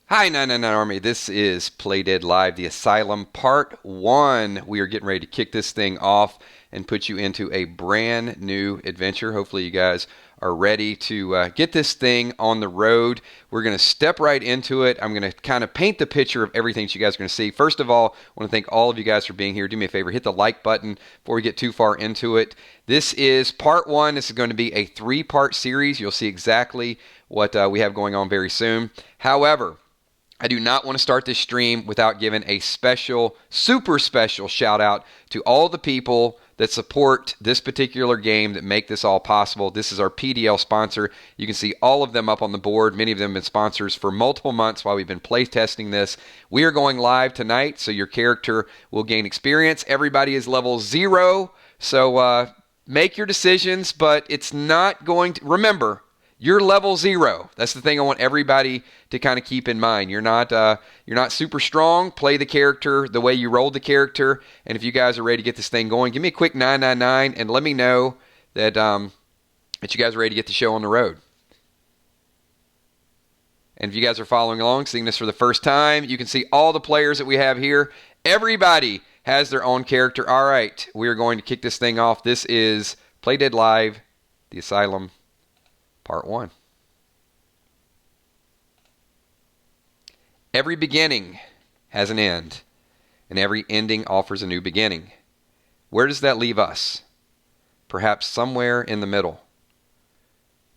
Hi, 999 Army. This is Play Dead Live, the Asylum Part 1. We are getting ready to kick this thing off and put you into a brand new adventure. Hopefully you guys are ready to get this thing on the road. We're going to step right into it. I'm going to kind of paint the picture of everything that you guys are going to see. First of all, I want to thank all of you guys for being here. Do me a favor, hit the like button before we get too far into it. This is Part 1. This is going to be a 3-part series. You'll see exactly what we have going on very soon. However, I do not want to start this stream without giving a special, super special shout out to all the people that support this particular game, that make this all possible. This is our PDL sponsor. You can see all of them up on the board. Many of them have been sponsors for multiple months while we've been play testing this. We are going live tonight, so your character will gain experience. Everybody is level 0, so make your decisions, but it's not going to... Remember, you're level 0. That's the thing I want everybody to kind of keep in mind. You're not super strong. Play the character the way you rolled the character. And if you guys are ready to get this thing going, give me a quick 999 and let me know that that you guys are ready to get the show on the road. And if you guys are following along, seeing this for the first time, you can see all the players that we have here. Everybody has their own character. All right, we are going to kick this thing off. This is Play Dead Live, the Asylum Part 1. Every beginning has an end, and every ending offers a new beginning. Where does that leave us? Perhaps somewhere in the middle.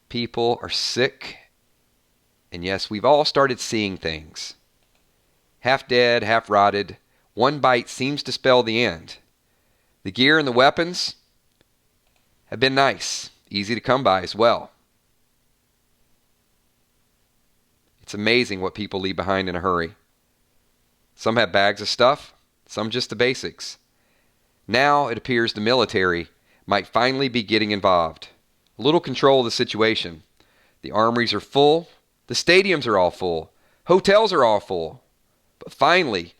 People are sick, and yes, we've all started seeing things. Half dead, half rotted. One bite seems to spell the end. The gear and the weapons have been nice, easy to come by as well. It's amazing what people leave behind in a hurry. Some have bags of stuff, some just the basics. Now it appears the military might finally be getting involved. A little control of the situation. The armories are full, the stadiums are all full, hotels are all full. But finally,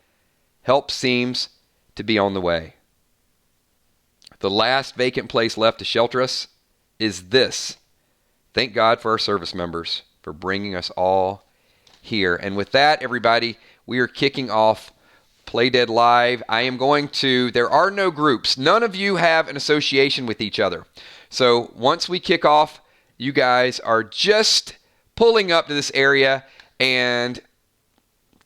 help seems to be on the way. The last vacant place left to shelter us is this. Thank God for our service members for bringing us all here. And with that, everybody, we are kicking off Play Dead Live. There are no groups. None of you have an association with each other. So once we kick off, you guys are just pulling up to this area, and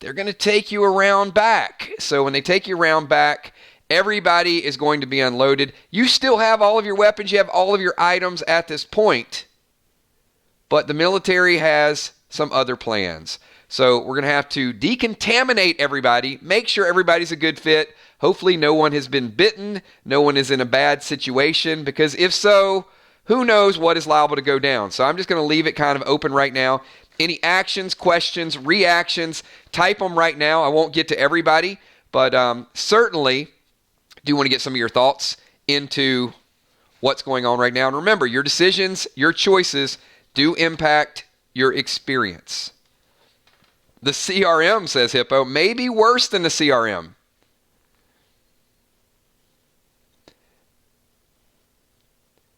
they're going to take you around back. So when they take you around back, everybody is going to be unloaded. You still have all of your weapons. You have all of your items at this point. But the military has some other plans. So we're going to have to decontaminate everybody, make sure everybody's a good fit. Hopefully no one has been bitten, no one is in a bad situation, because if so, who knows what is liable to go down. So I'm just going to leave it kind of open right now. Any actions, questions, reactions, type them right now. I won't get to everybody, but certainly do want to get some of your thoughts into what's going on right now. And remember, your decisions, your choices do impact your experience. The CRM, says Hippo, may be worse than the CRM.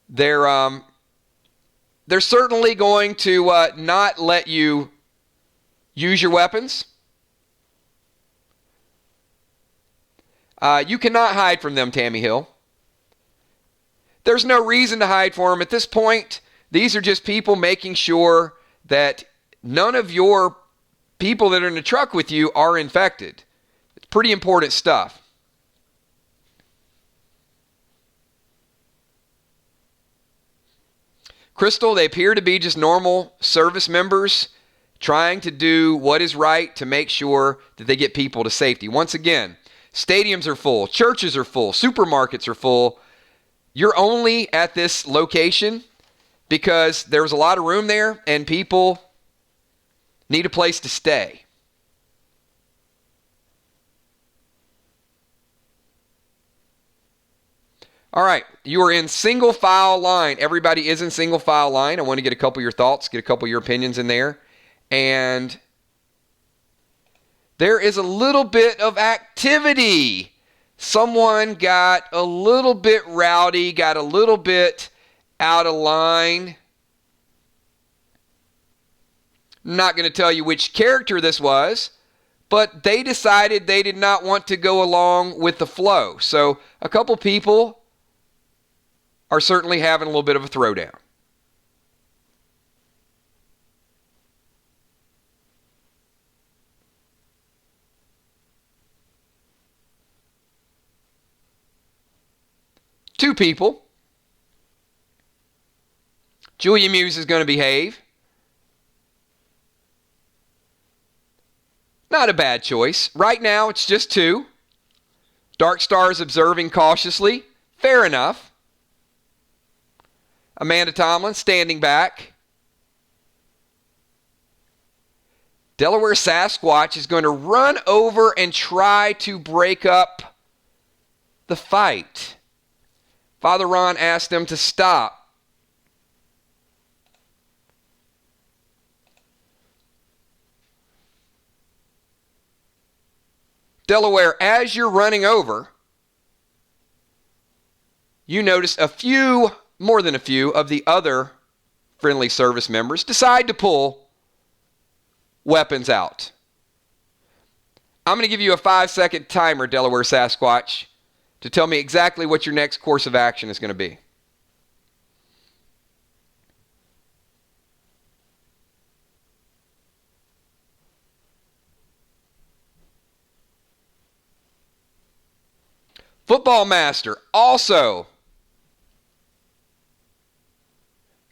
They're certainly going to not let you use your weapons. You cannot hide from them, Tammy Hill. There's no reason to hide from them. At this point, these are just people making sure that none of your people that are in the truck with you are infected. It's pretty important stuff. Crystal, they appear to be just normal service members trying to do what is right to make sure that they get people to safety. Once again, stadiums are full, churches are full, supermarkets are full. You're only at this location because there's a lot of room there and people need a place to stay. All right, you are in single file line. Everybody is in single file line. I want to get a couple of your thoughts, get a couple of your opinions in there. And there is a little bit of activity. Someone got a little bit rowdy, got a little bit out of line. I'm not going to tell you which character this was, but they decided they did not want to go along with the flow. So a couple people are certainly having a little bit of a throwdown. Two people. Julia Muse is going to behave. Not a bad choice. Right now, it's just two. Dark Star is observing cautiously. Fair enough. Amanda Tomlin standing back. Delaware Sasquatch is going to run over and try to break up the fight. Father Ron asked them to stop. Delaware, as you're running over, you notice more than a few of the other friendly service members decide to pull weapons out. I'm going to give you a 5-second timer, Delaware Sasquatch, to tell me exactly what your next course of action is going to be. Football Master also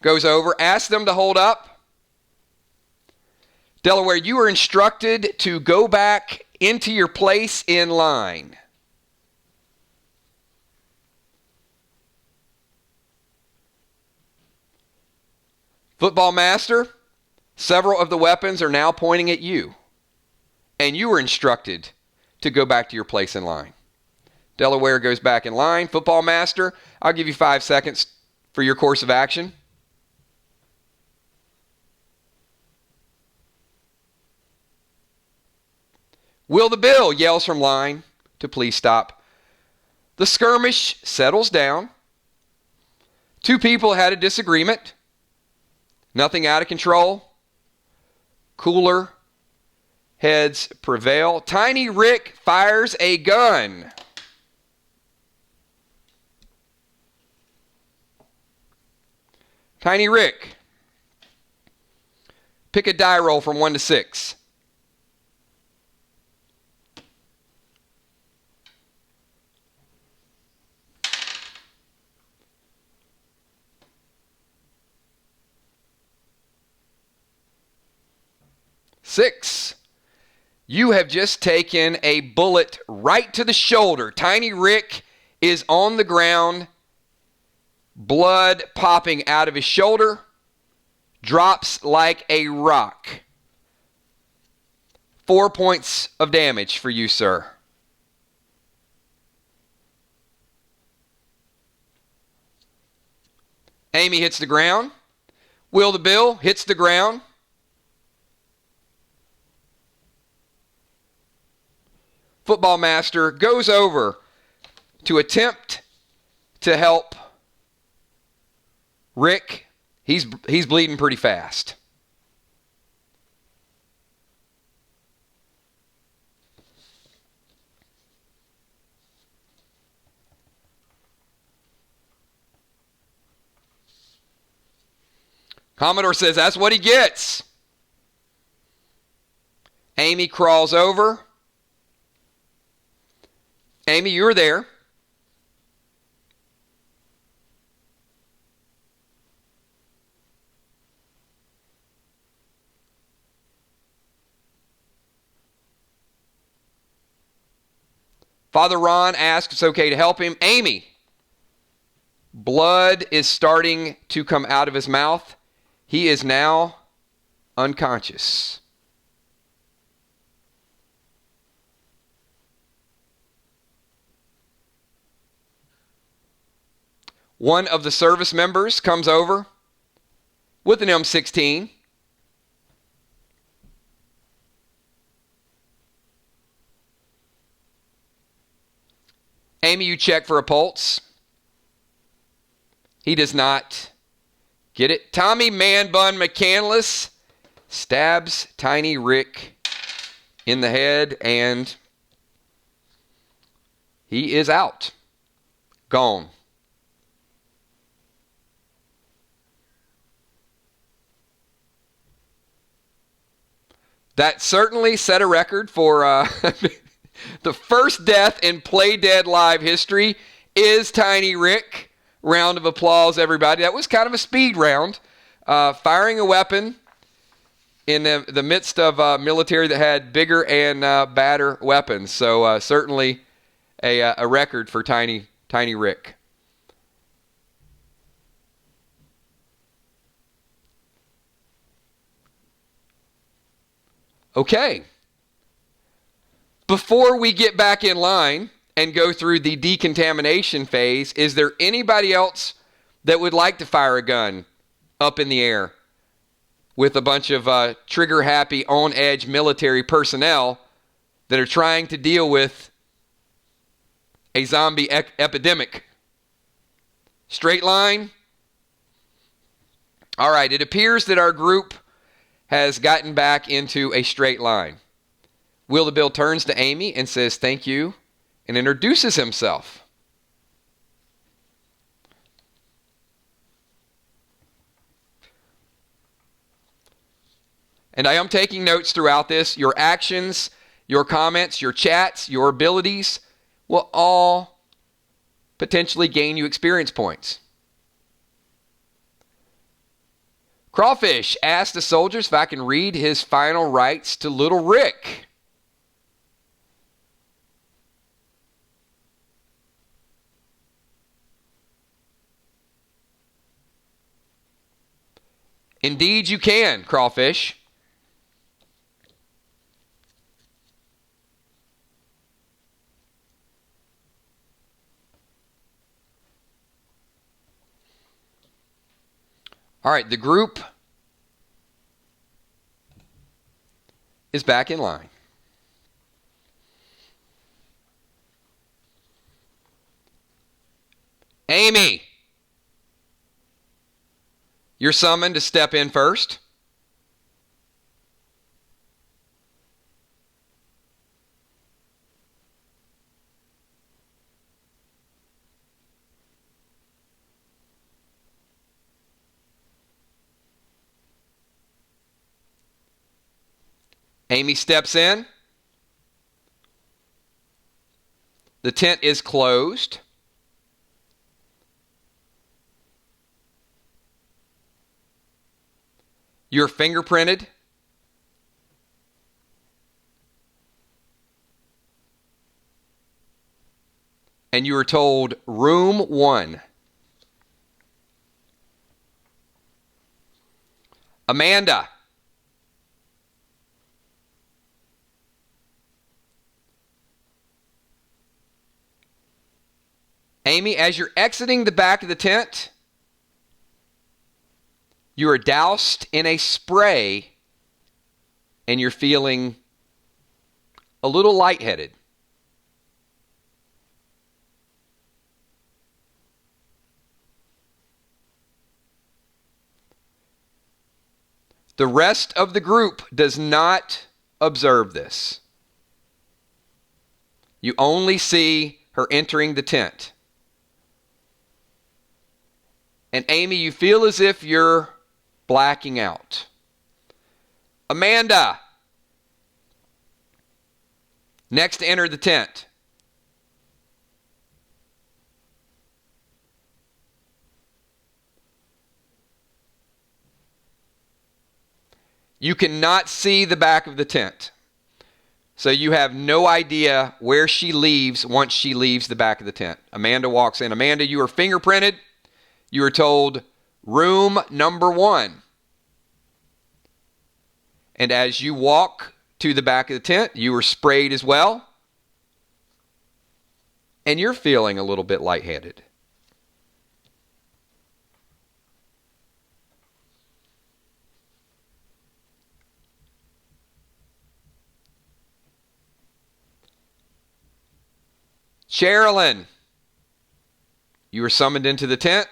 goes over, asks them to hold up. Delaware, you are instructed to go back into your place in line. Football Master, several of the weapons are now pointing at you, and you are instructed to go back to your place in line. Delaware goes back in line. Football Master, I'll give you 5 seconds for your course of action. Will the Bill yells from line to please stop. The skirmish settles down. Two people had a disagreement. Nothing out of control. Cooler heads prevail. Tiny Rick fires a gun. Tiny Rick, pick a die roll from 1 to 6. Six. You have just taken a bullet right to the shoulder. Tiny Rick is on the ground, blood popping out of his shoulder, drops like a rock. 4 points of damage for you, sir. Amy hits the ground. Will the Bill hits the ground. Football master goes over to attempt to help Rick. He's bleeding pretty fast. Commodore says that's what he gets. Amy crawls over. Amy, you're there. Father Ron asks if it's okay to help him. Amy, blood is starting to come out of his mouth. He is now unconscious. One of the service members comes over with an M16. Amy, you check for a pulse. He does not get it. Tommy Man Bun McCandless stabs Tiny Rick in the head, and he is out. Gone. That certainly set a record for the first death in Play Dead Live history is Tiny Rick. Round of applause, everybody. That was kind of a speed round. Firing a weapon in the midst of military that had bigger and badder weapons. So certainly a record for Tiny Rick. Okay. Before we get back in line and go through the decontamination phase, is there anybody else that would like to fire a gun up in the air with a bunch of trigger-happy, on-edge military personnel that are trying to deal with a zombie epidemic? Straight line? All right, it appears that our group has gotten back into a straight line. Will the Bill turns to Amy and says thank you and introduces himself. And I am taking notes throughout this. Your actions, your comments, your chats, your abilities will all potentially gain you experience points. Crawfish asked the soldiers if I can read his final rites to little Rick. Indeed you can, Crawfish. All right, the group is back in line. Amy, you're summoned to step in first. Amy steps in. The tent is closed. You're fingerprinted. And you are told room 1. Amanda. Amy, as you're exiting the back of the tent, You are doused in a spray and you're feeling a little lightheaded. The rest of the group does not observe this. You only see her entering the tent. And Amy, you feel as if you're blacking out. Amanda, next to enter the tent. You cannot see the back of the tent. So you have no idea where she leaves once she leaves the back of the tent. Amanda walks in. Amanda, you are fingerprinted. You are told room number 1. And as you walk to the back of the tent, you were sprayed as well. And you're feeling a little bit lightheaded. Sherilyn, you were summoned into the tent.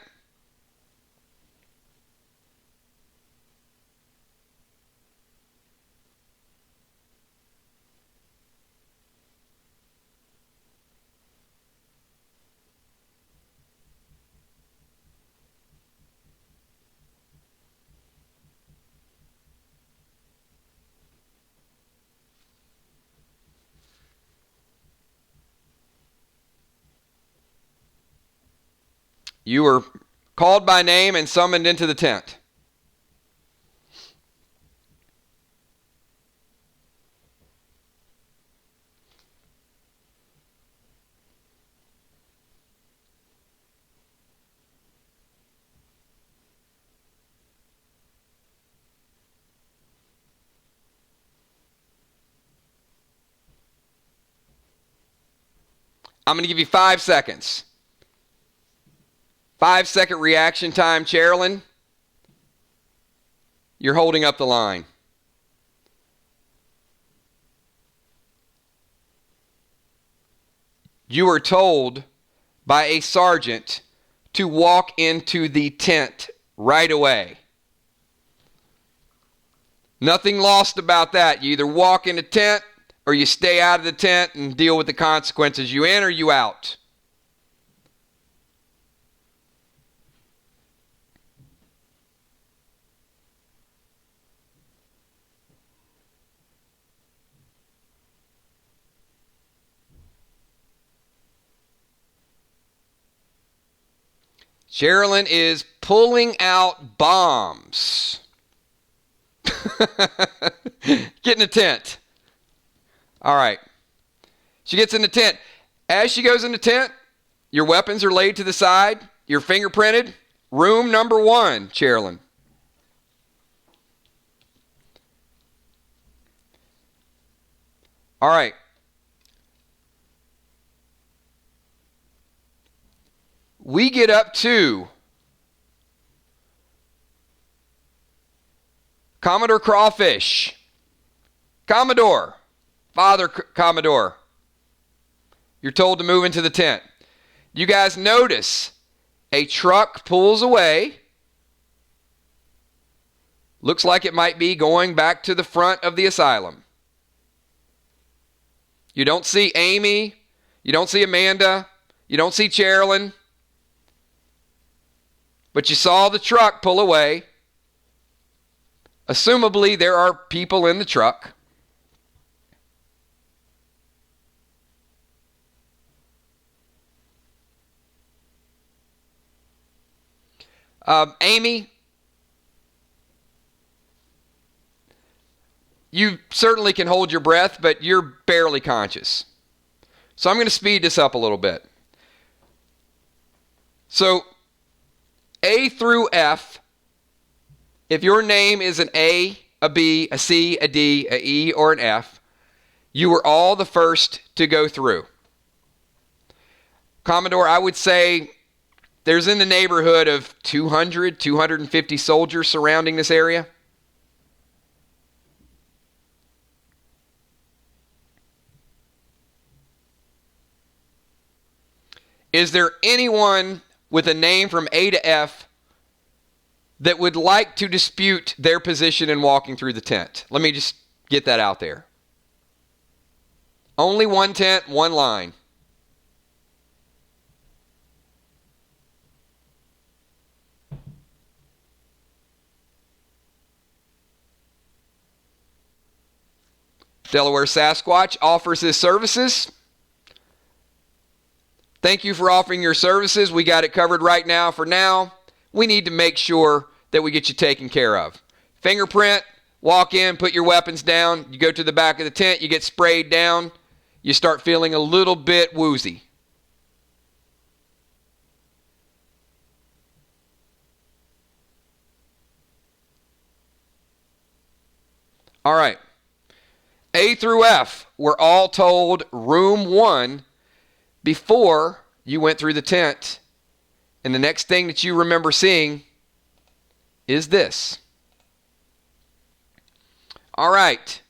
You were called by name and summoned into the tent. I'm going to give you 5 seconds. 5-second reaction time, Sherilyn. You're holding up the line. You were told by a sergeant to walk into the tent right away. Nothing lost about that. You either walk in the tent or you stay out of the tent and deal with the consequences. You in or you out. Sherilyn is pulling out bombs. Get in the tent. All right. She gets in the tent. As she goes in the tent, your weapons are laid to the side. You're fingerprinted. Room number 1, Sherilyn. All right. We get up to Commodore Crawfish. Commodore. Father Commodore. You're told to move into the tent. You guys notice a truck pulls away. Looks like it might be going back to the front of the asylum. You don't see Amy. You don't see Amanda. You don't see Sherilyn. But you saw the truck pull away. Assumably, there are people in the truck. Amy, you certainly can hold your breath, but you're barely conscious. So I'm going to speed this up a little bit. So A through F, if your name is an A, a B, a C, a D, a E, or an F, you were all the first to go through. Commodore, I would say there's in the neighborhood of 200, 250 soldiers surrounding this area. Is there anyone with a name from A to F that would like to dispute their position in walking through the tent? Let me just get that out there. Only one tent, one line. Delaware Sasquatch offers his services. Thank you for offering your services. We got it covered right now. For now, we need to make sure that we get you taken care of. Fingerprint, walk in, put your weapons down. You go to the back of the tent, you get sprayed down. You start feeling a little bit woozy. All right. A through F were all told room 1 before you went through the tent. And the next thing that you remember seeing is this. All right.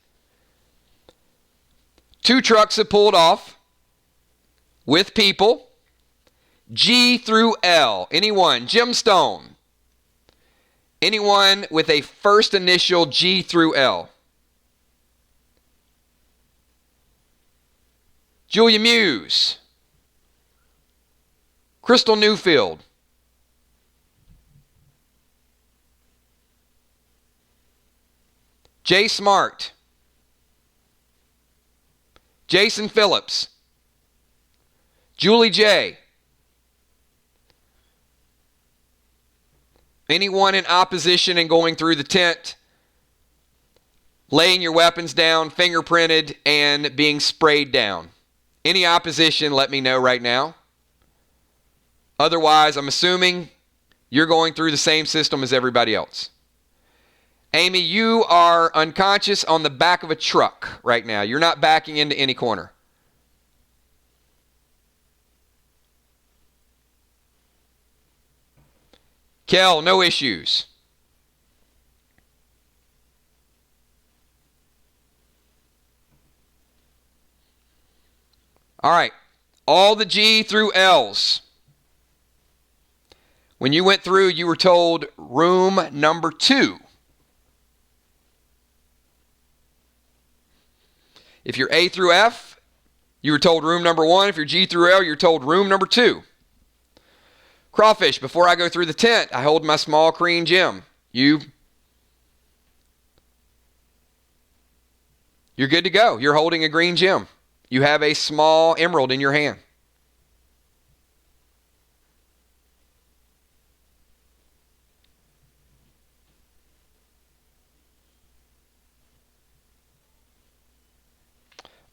2 trucks have pulled off with people. G through L. Anyone? Jim Stone. Anyone with a first initial G through L? Julia Muse. Crystal Newfield. Jay Smart. Jason Phillips. Julie J. Anyone in opposition and going through the tent, laying your weapons down, fingerprinted, and being sprayed down? Any opposition, let me know right now. Otherwise, I'm assuming you're going through the same system as everybody else. Amy, you are unconscious on the back of a truck right now. You're not backing into any corner. Kel, no issues. All right. All the G through L's. When you went through, you were told room number 2. If you're A through F, you were told room number 1. If you're G through L, you're told room number 2. Crawfish, before I go through the tent, I hold my small green gem. You're good to go. You're holding a green gem. You have a small emerald in your hand.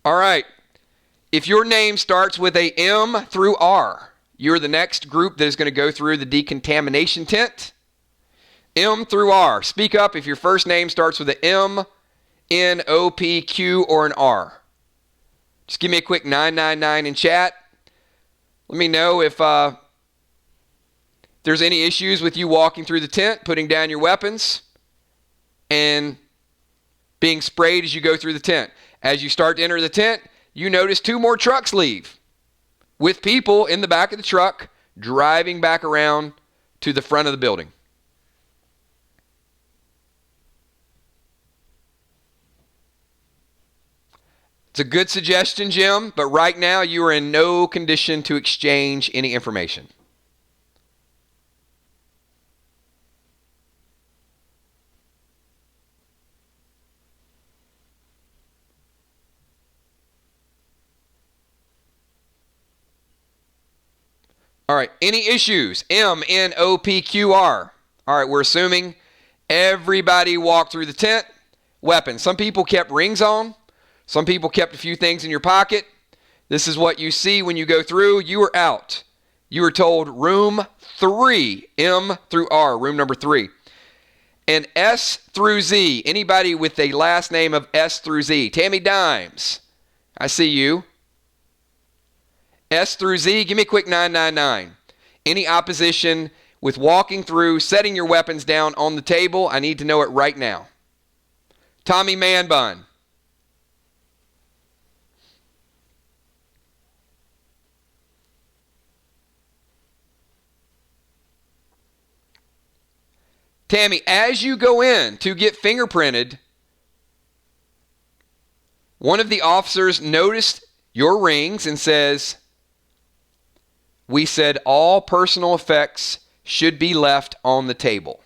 All right. If your name starts with a M through R, you're the next group that is going to go through the decontamination tent. M through R. Speak up if your first name starts with an M, N, O, P, Q, or an R. Just give me a quick 999 in chat. Let me know if there's any issues with you walking through the tent, putting down your weapons, and being sprayed as you go through the tent. As you start to enter the tent, you notice 2 more trucks leave with people in the back of the truck driving back around to the front of the building. It's a good suggestion, Jim, but right now you are in no condition to exchange any information. All right, any issues? M, N, O, P, Q, R. All right, we're assuming everybody walked through the tent. Weapons. Some people kept rings on. Some people kept a few things in your pocket. This is what you see when you go through. You are out. You were told room 3, M through R, room number 3. And S through Z, anybody with a last name of S through Z. Tammy Dimes, I see you. S through Z, give me a quick 999. Any opposition with walking through, setting your weapons down on the table? I need to know it right now. Tommy Manbun. Tammy, as you go in to get fingerprinted, one of the officers noticed your rings and says, "We said all personal effects should be left on the table."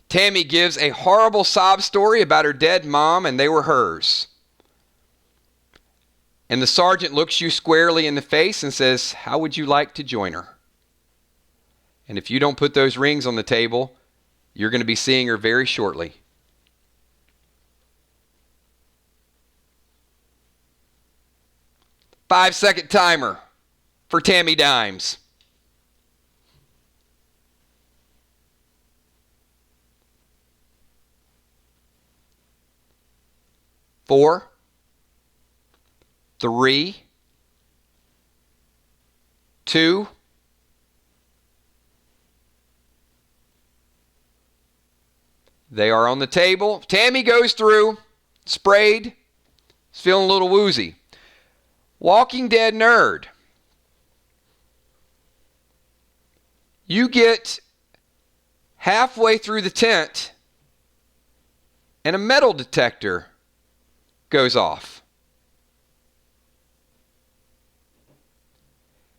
Tammy gives a horrible sob story about her dead mom, and they were hers. And the sergeant looks you squarely in the face and says, "How would you like to join her? And if you don't put those rings on the table, you're going to be seeing her very shortly." Five-second timer for Tammy Dimes. 4, 3, 2, they are on the table. Tammy goes through, sprayed, is feeling a little woozy. Walking Dead nerd. You get halfway through the tent and a metal detector goes off.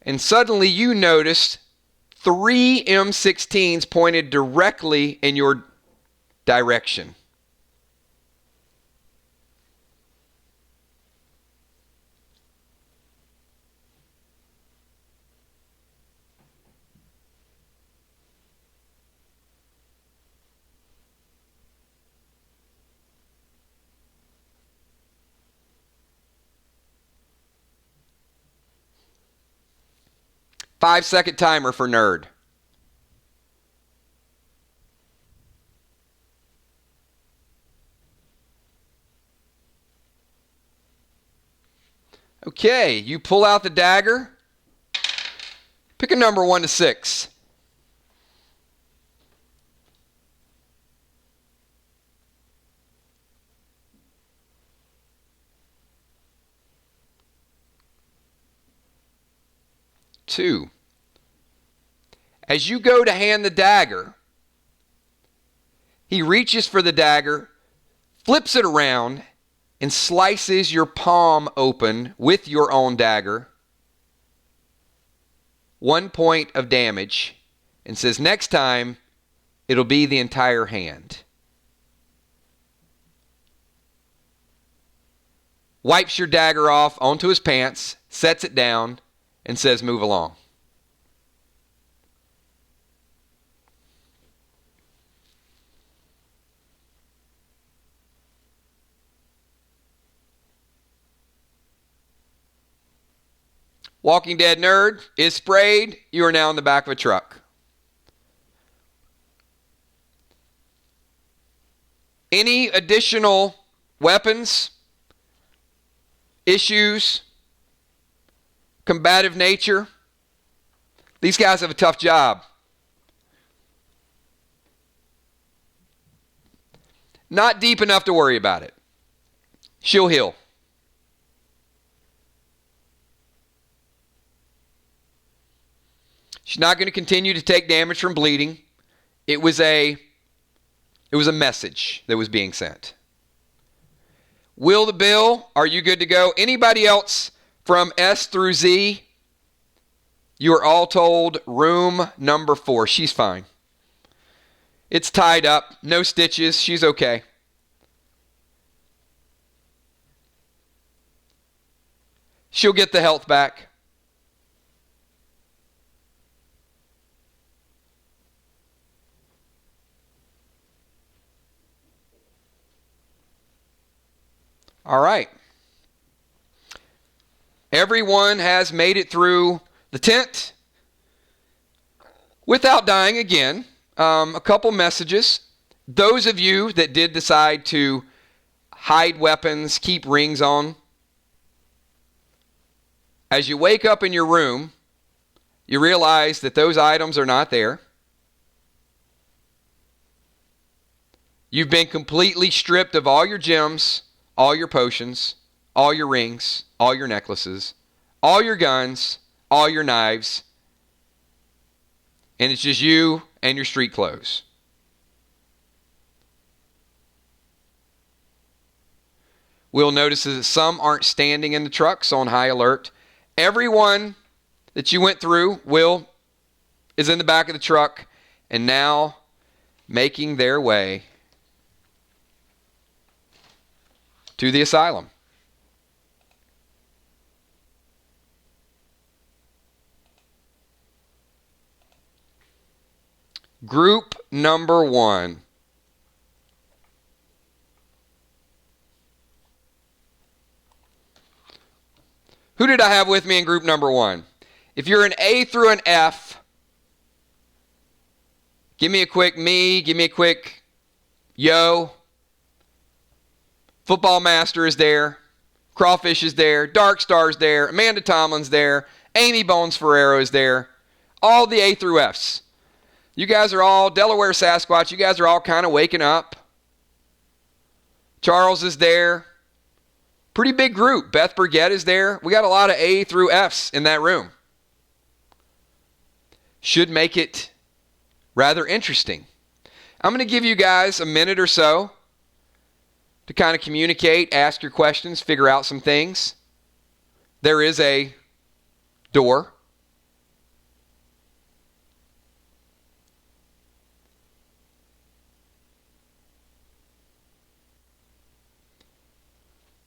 And suddenly you notice 3 M16s pointed directly in your direction. Five-second timer for nerd. Okay, you pull out the dagger. Pick a number 1 to 6. Two. As you go to hand the dagger, he reaches for the dagger, flips it around, and slices your palm open with your own dagger. 1 point of damage, and says next time it'll be the entire hand. Wipes your dagger off onto his pants, sets it down, and says move along. Walking Dead nerd is sprayed. You are now in the back of a truck. Any additional weapons, issues, combative nature? These guys have a tough job. Not deep enough to worry about it. She'll heal. She's not going to continue to take damage from bleeding. It was a message that was being sent. Will the Bill, are you good to go? Anybody else from S through Z? You are all told room number 4. She's fine. It's tied up. No stitches. She's okay. she'll get the health back. All right. Everyone has made it through the tent without dying again. A couple messages. Those of you that did decide to hide weapons, keep rings on, as you wake up in your room, you realize that those items are not there. You've been completely stripped of all your gems, all your potions, all your rings, all your necklaces, all your guns, all your knives, and it's just you and your street clothes. We'll notice that some aren't standing in the trucks on high alert. Everyone that you went through is in the back of the truck and now making their way to the asylum. Group number 1. Who did I have with me in group number 1? If you're an A through an F, give me a quick me, give me a quick yo. Football Master is there. Crawfish is there. Dark Star's there. Amanda Tomlin's there. Amy Bones Ferrero is there. All the A through Fs. You guys are all Delaware Sasquatch. You guys are all kind of waking up. Charles is there. Pretty big group. Beth Burgett is there. We got a lot of A through Fs in that room. Should make it rather interesting. I'm going to give you guys a minute or so to kind of communicate, ask your questions, figure out some things. There is a door.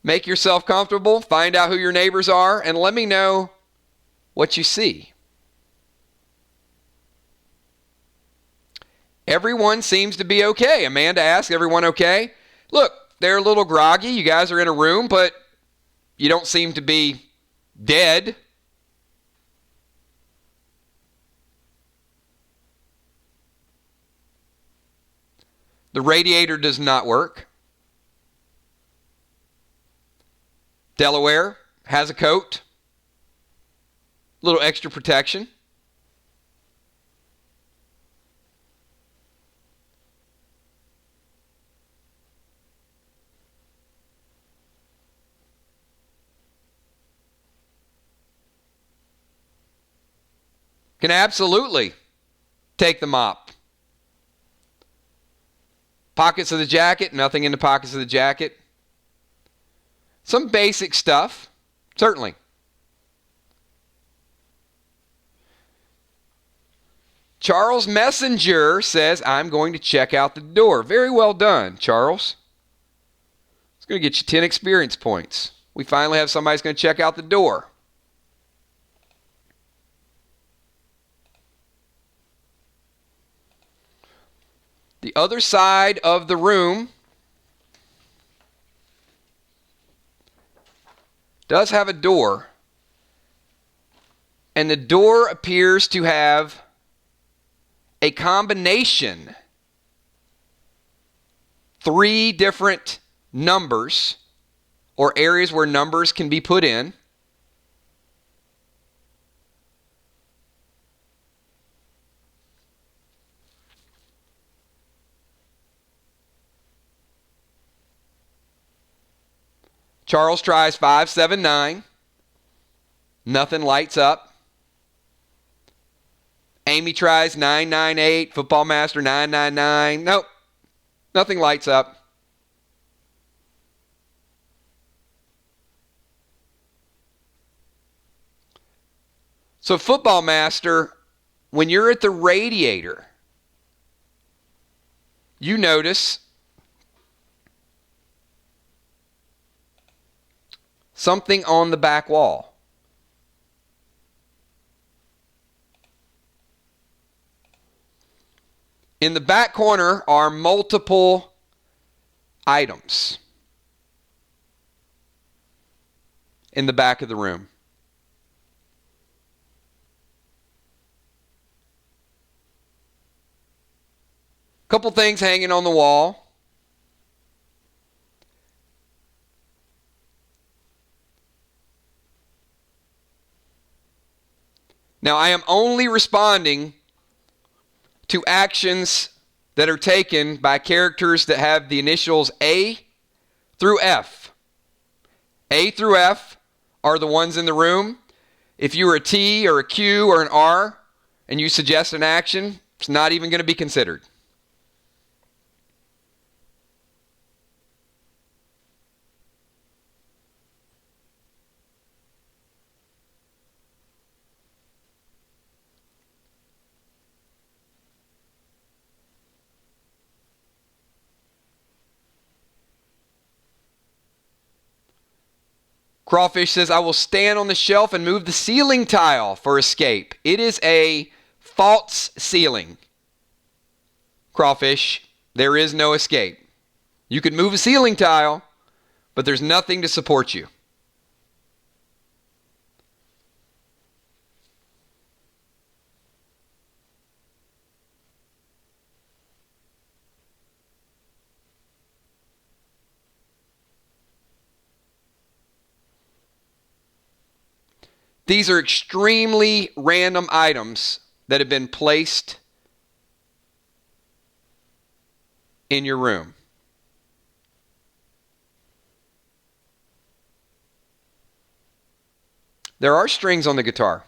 Make yourself comfortable, find out who your neighbors are, and let me know what you see. Everyone seems to be okay. Amanda asked, everyone okay? Look, they're a little groggy. You guys are in a room, but you don't seem to be dead. The radiator does not work. Delaware has a coat. A little extra protection. Can absolutely take the mop. Pockets of the jacket, nothing in the pockets of the jacket. Some basic stuff, certainly. Charles Messenger says, I'm going to check out the door. Very well done, Charles. It's going to get you 10 experience points. We finally have somebody who's going to check out the door. The other side of the room does have a door, and the door appears to have a combination, 3 different numbers or areas where numbers can be put in. Charles tries 579. Nothing lights up. Amy tries 998. Football Master 999. Nope. Nothing lights up. So Football Master, when you're at the radiator, you notice something on the back wall. In the back corner are multiple items in the back of the room. Couple things hanging on the wall. Now, I am only responding to actions that are taken by characters that have the initials A through F. A through F are the ones in the room. If you were a T or a Q or an R and you suggest an action, it's not even going to be considered. Crawfish says, I will stand on the shelf and move the ceiling tile for escape. It is a false ceiling. Crawfish, there is no escape. You could move a ceiling tile, but there's nothing to support you. These are extremely random items that have been placed in your room. There are strings on the guitar.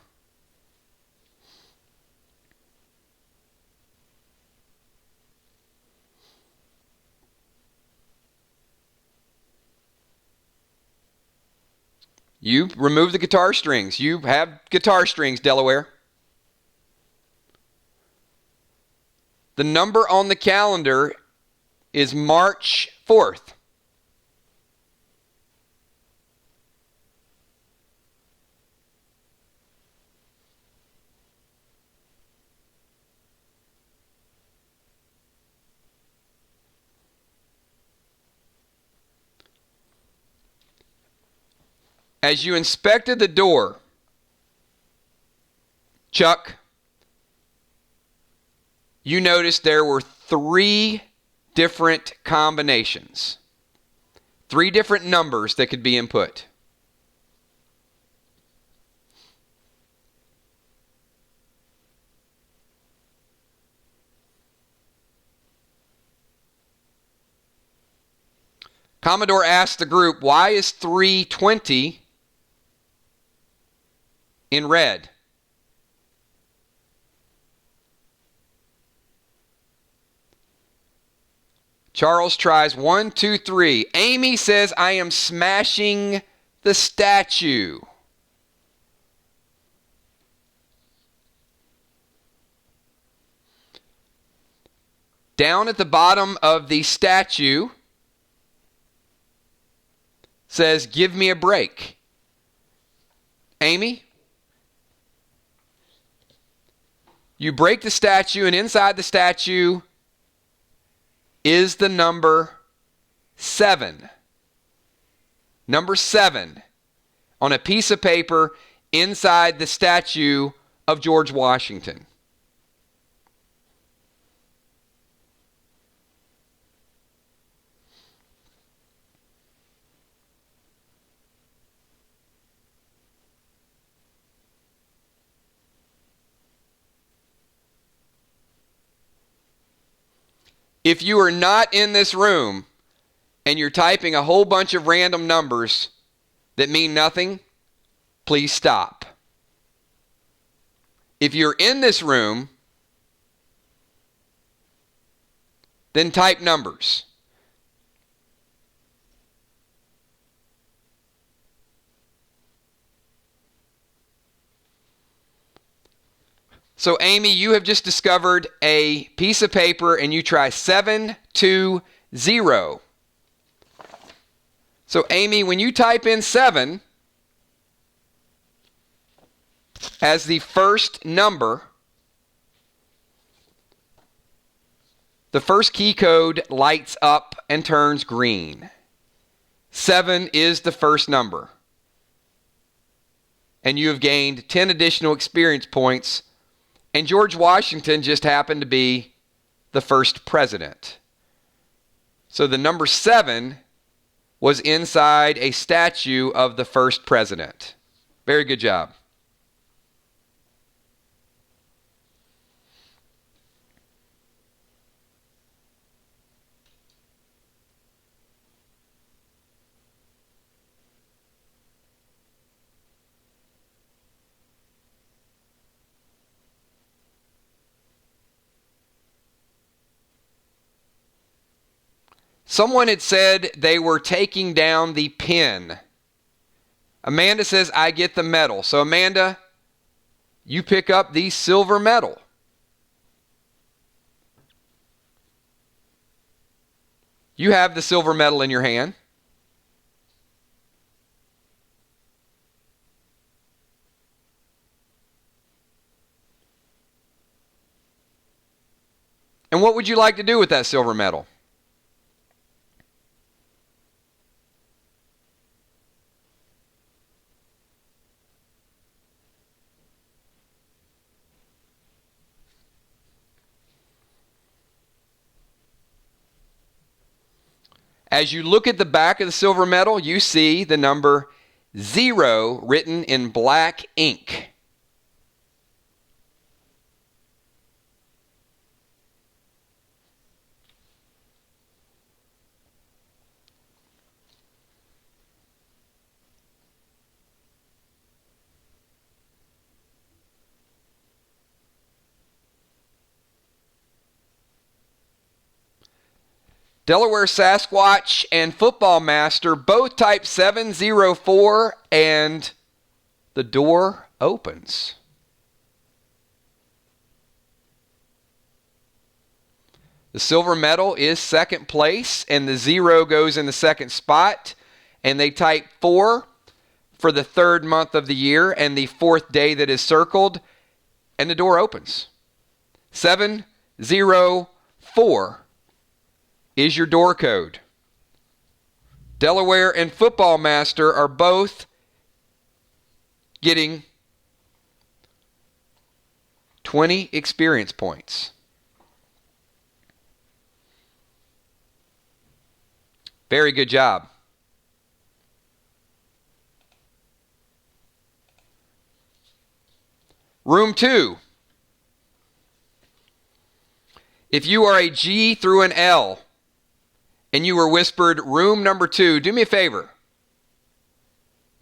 You remove the guitar strings. You have guitar strings, Delaware. The number on the calendar is March 4th. As you inspected the door, Chuck, you noticed there were 3 different combinations, 3 different numbers that could be input. Commodore asked the group, why is 320 in red? Charles tries 1, 2, 3. Amy says, I am smashing the statue. Down at the bottom of the statue says, give me a break. Amy? You break the statue, and inside the statue is the number 7. Number 7 on a piece of paper inside the statue of George Washington. If you are not in this room and you're typing a whole bunch of random numbers that mean nothing, please stop. If you're in this room, then type numbers. So, Amy, you have just discovered a piece of paper and you try 7, 2, 0. So, Amy, when you type in 7 as the first number, the first key code lights up and turns green. 7 is the first number. And you have gained 10 additional experience points, and George Washington just happened to be the first president. So the number 7 was inside a statue of the first president. Very good job. Someone had said they were taking down the pen. Amanda says, I get the medal. So Amanda, you pick up the silver medal. You have the silver medal in your hand. And what would you like to do with that silver medal? As you look at the back of the silver medal, you see the number 0 written in black ink. Delaware Sasquatch and Football Master both type 704 and the door opens. The silver medal is second place and the 0 goes in the second spot, and they type 4 for the third month of the year and the fourth day that is circled, and the door opens. 704 is your door code. Delaware and Football Master are both getting 20 experience points. Very good job. Room 2. If you are a G through an L, and you were whispered room number 2, do me a favor.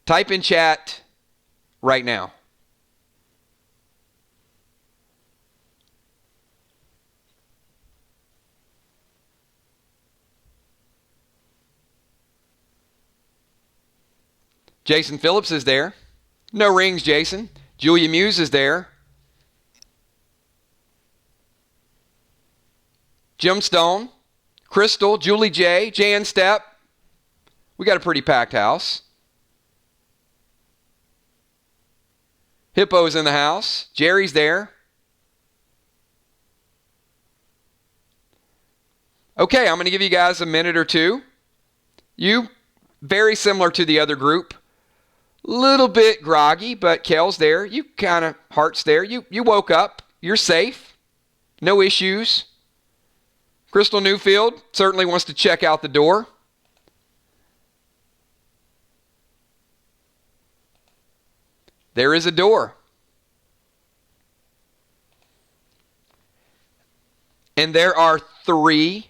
Type in chat right now. Jason Phillips is there. No rings, Jason. Julia Muse is there. Jim Stone. Crystal, Julie J, Jan Stepp. We got a pretty packed house. Hippo's in the house. Jerry's there. Okay, I'm going to give you guys a minute or two. You, very similar to the other group. Little bit groggy, but Kel's there. You kind of, Hart's there. You woke up. You're safe. No issues. Crystal Newfield certainly wants to check out the door. There is a door. And there are 3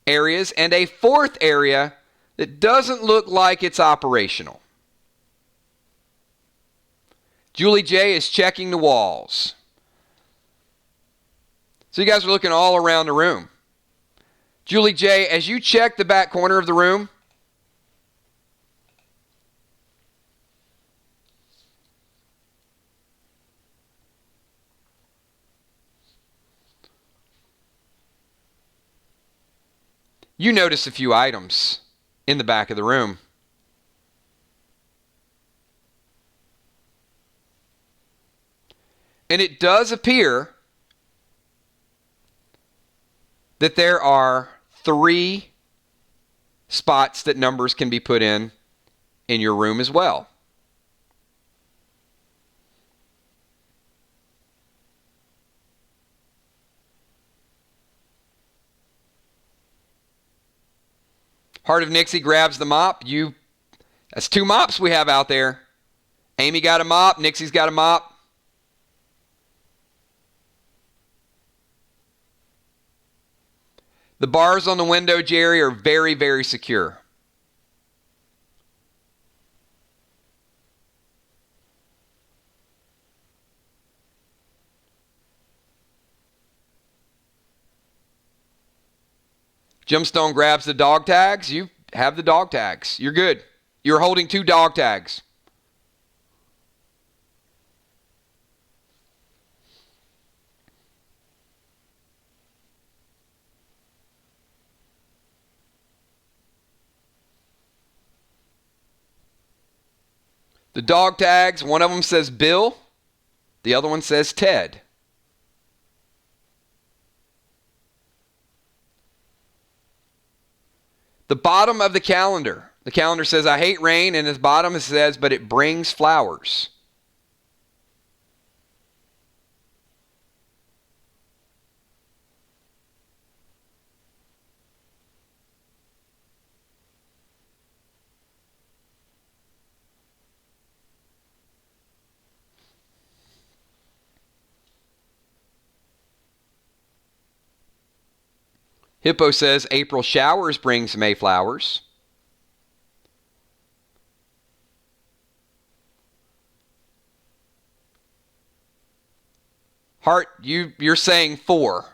areas and a 4th area that doesn't look like it's operational. Julie J is checking the walls. So you guys are looking all around the room. Julie J, as you check the back corner of the room, you notice a few items in the back of the room. And it does appear that there are 3 spots that numbers can be put in your room as well. Heart of Nixie grabs the mop. That's 2 mops we have out there. Amy got a mop. Nixie's got a mop. The bars on the window, Jerry, are very, very secure. Gemstone grabs the dog tags. You have the dog tags. You're good. You're holding 2 dog tags. The dog tags, one of them says Bill, the other one says Ted. The bottom of the calendar says, I hate rain, and at the bottom it says, but it brings flowers. Hippo says, April showers brings Mayflowers. Hart, you're saying 4.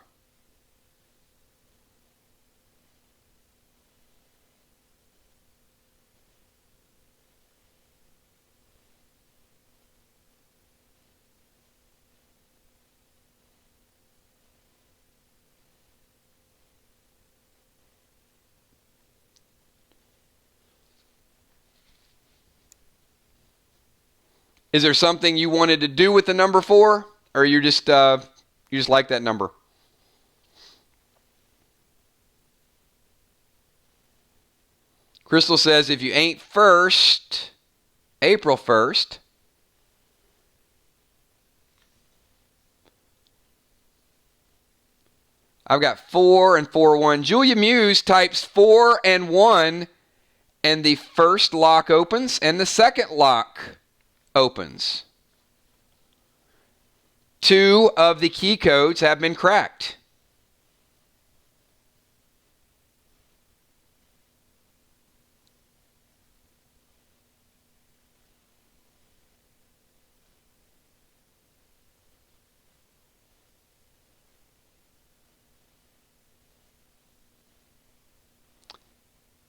Is there something you wanted to do with the number 4? Or you just like that number? Crystal says, if you ain't first, April 1st. I've got 4 and 4-1. Julia Muse types 4 and 1, and the first lock opens and the second lock opens. 2 of the key codes have been cracked.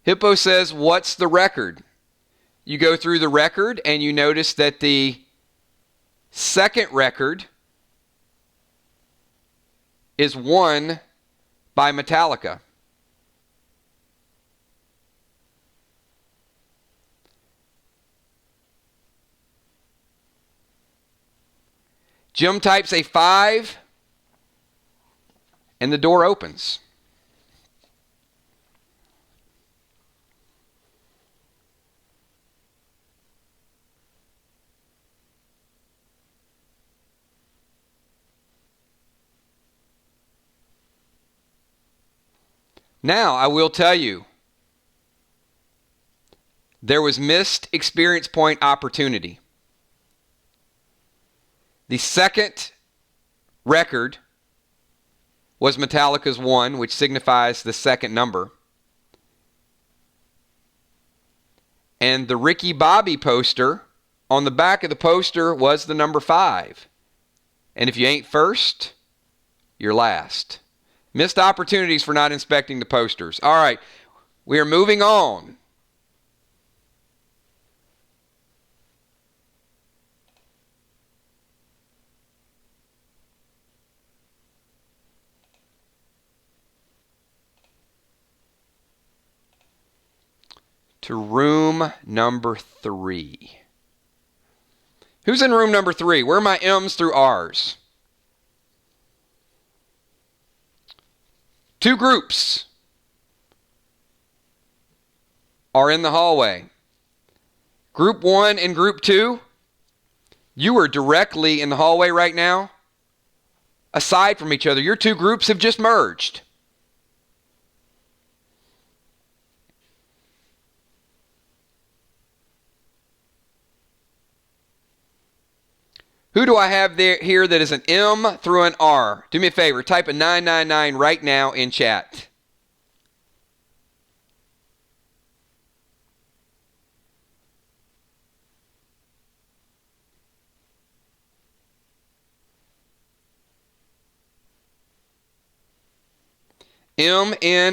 Hippo says, what's the record? You go through the record and you notice that the second record is won by Metallica. Jim types a 5 and the door opens. Now, I will tell you, there was missed experience point opportunity. The second record was Metallica's 1, which signifies the second number. And the Ricky Bobby poster, on the back of the poster was the number 5. And if you ain't first, you're last. Missed opportunities for not inspecting the posters. All right, we are moving on. To room number 3. Who's in room number 3? Where are my M's through R's? Two groups are in the hallway. Group 1 and Group 2, you are directly in the hallway right now, aside from each other. Your two groups have just merged. Who do I have there here that is an M through an R? Do me a favor, type a 999 right now in chat. MNOPQR.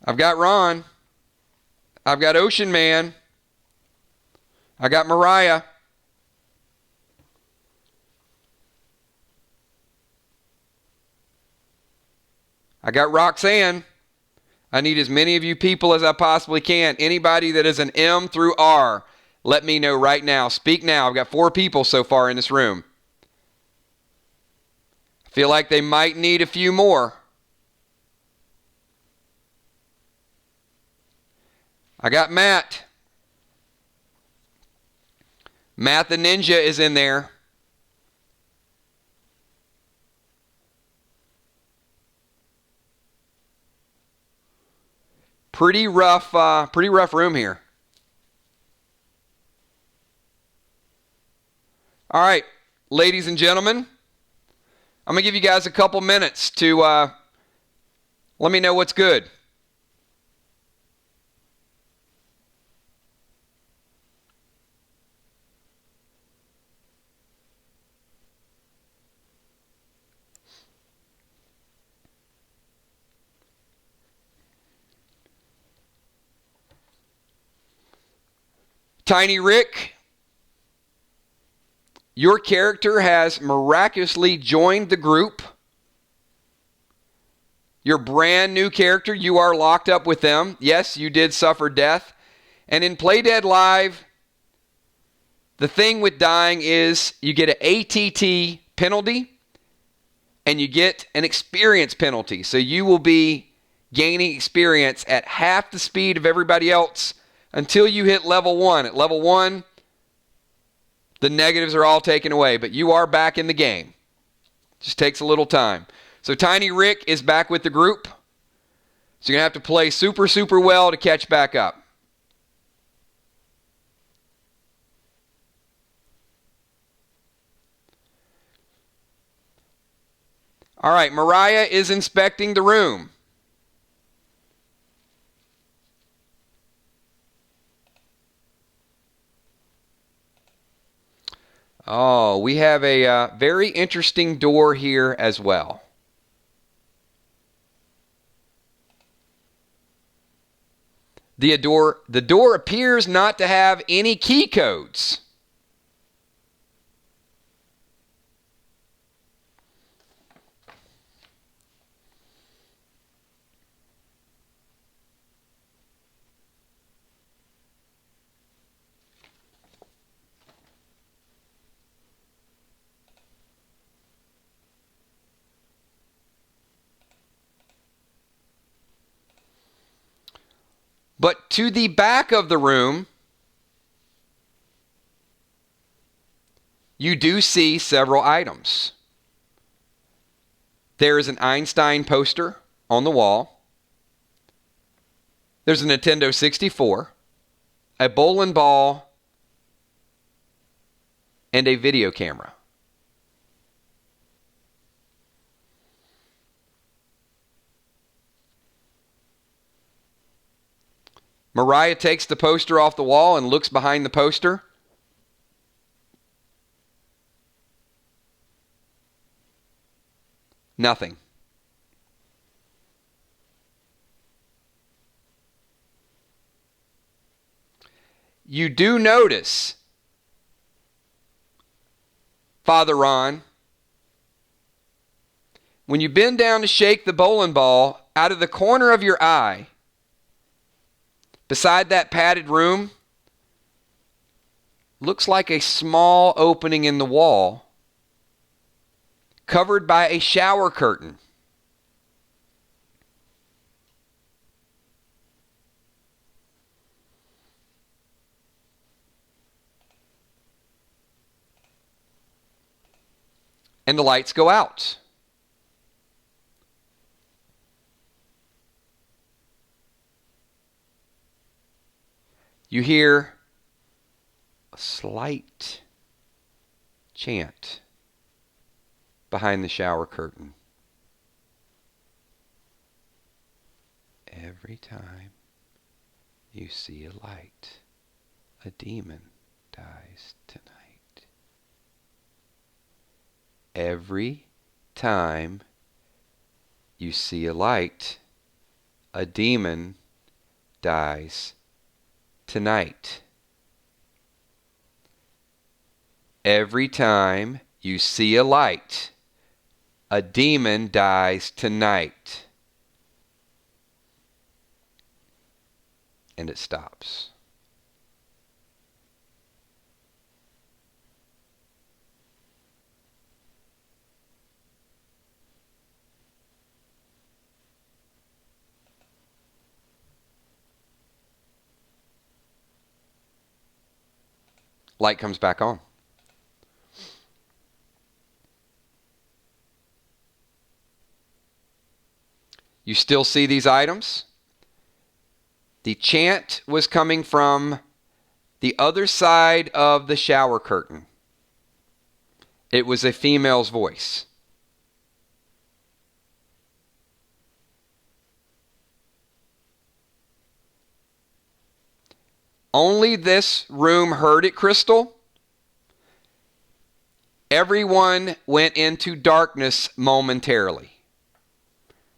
I've got Ron. I've got Ocean Man. I got Mariah. I got Roxanne. I need as many of you people as I possibly can. Anybody that is an M through R, let me know right now. Speak now. I've got 4 people so far in this room. I feel like they might need a few more. I got Matt. Matt the Ninja is in there. Pretty rough room here. All right, ladies and gentlemen, I'm going to give you guys a couple minutes to let me know what's good. Tiny Rick, your character has miraculously joined the group. Your brand new character, you are locked up with them. Yes, you did suffer death. And in Play Dead Live, the thing with dying is you get an ATT penalty and you get an experience penalty. So you will be gaining experience at half the speed of everybody else until you hit level 1. At level 1, the negatives are all taken away, but you are back in the game. Just takes a little time. So Tiny Rick is back with the group. So you're going to have to play super, super well to catch back up. All right, Mariah is inspecting the room. Oh, we have a very interesting door here as well. The door appears not to have any key codes. But to the back of the room, you do see several items. There is an Einstein poster on the wall. There's a Nintendo 64, a bowling ball, and a video camera. Mariah takes the poster off the wall and looks behind the poster. Nothing. You do notice, Father Ron, when you bend down to shake the bowling ball, out of the corner of your eye, Beside that padded room, looks like a small opening in the wall, covered by a shower curtain. And the lights go out. You hear a slight chant behind the shower curtain. Every time you see a light, a demon dies tonight. Every time you see a light, a demon dies tonight. Every time you see a light, a demon dies tonight. And it stops. Light comes back on. You still see these items? The chant was coming from the other side of the shower curtain. It was a female's voice. Only this room heard it, Crystal. Everyone went into darkness momentarily.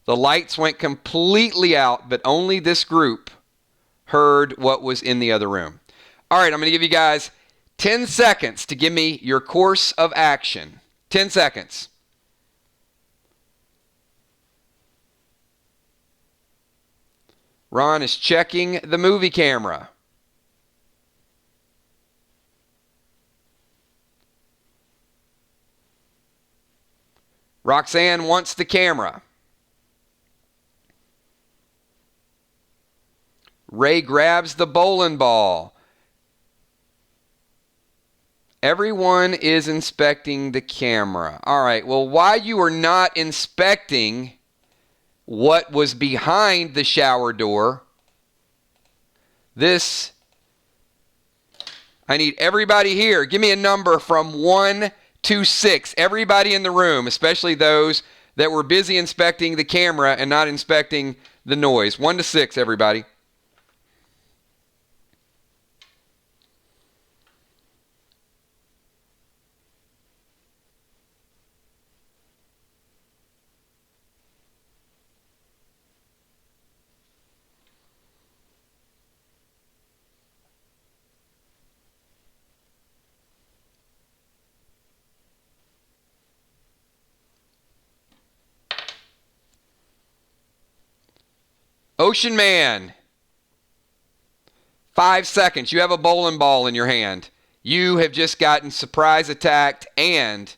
The lights went completely out, but only this group heard what was in the other room. All right, I'm going to give you guys 10 seconds to give me your course of action. 10 seconds. Ron is checking the movie camera. Roxanne wants the camera. Ray grabs the bowling ball. Everyone is inspecting the camera. All right, well, while you are not inspecting what was behind the shower door, I need everybody here. Give me a number from 1 to 6. Everybody in the room, especially those that were busy inspecting the camera and not inspecting the noise. 1 to 6, everybody. Ocean Man, 5 seconds. You have a bowling ball in your hand. You have just gotten surprise attacked and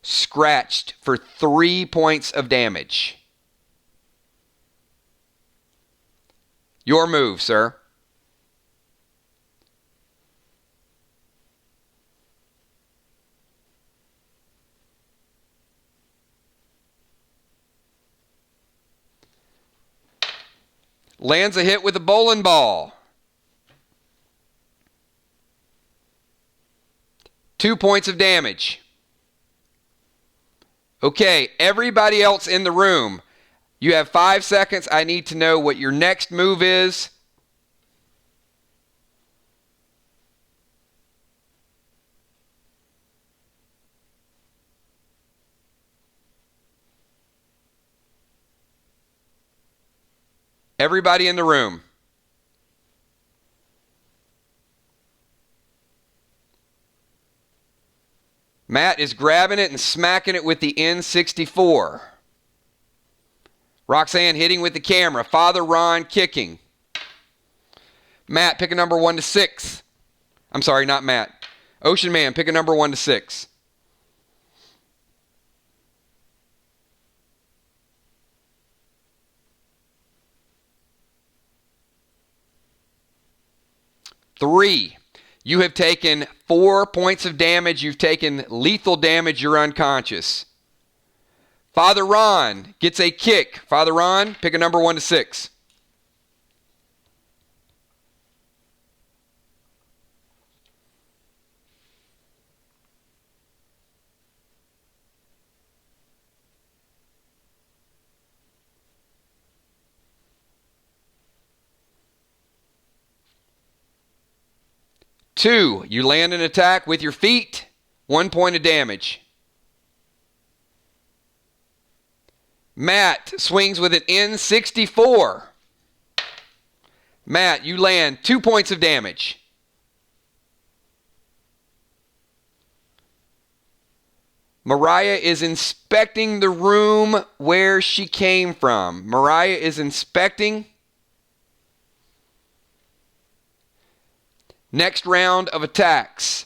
scratched for 3 points of damage. Your move, sir. Lands a hit with a bowling ball. 2 points of damage. Okay, everybody else in the room, you have 5 seconds. I need to know what your next move is. Everybody in the room. Matt is grabbing it and smacking it with the N64. Roxanne hitting with the camera. Father Ron kicking. Matt, pick a number 1 to 6. I'm sorry, not Matt. Ocean Man, pick a number 1 to 6. Three. You have taken 4 points of damage. You've taken lethal damage. You're unconscious. Father Ron gets a kick. Father Ron, pick a number 1 to 6. Two, you land an attack with your feet. 1 point of damage. Matt swings with an N64. Matt, you land 2 points of damage. Mariah is inspecting the room where she came from. Mariah is inspecting. Next round of attacks.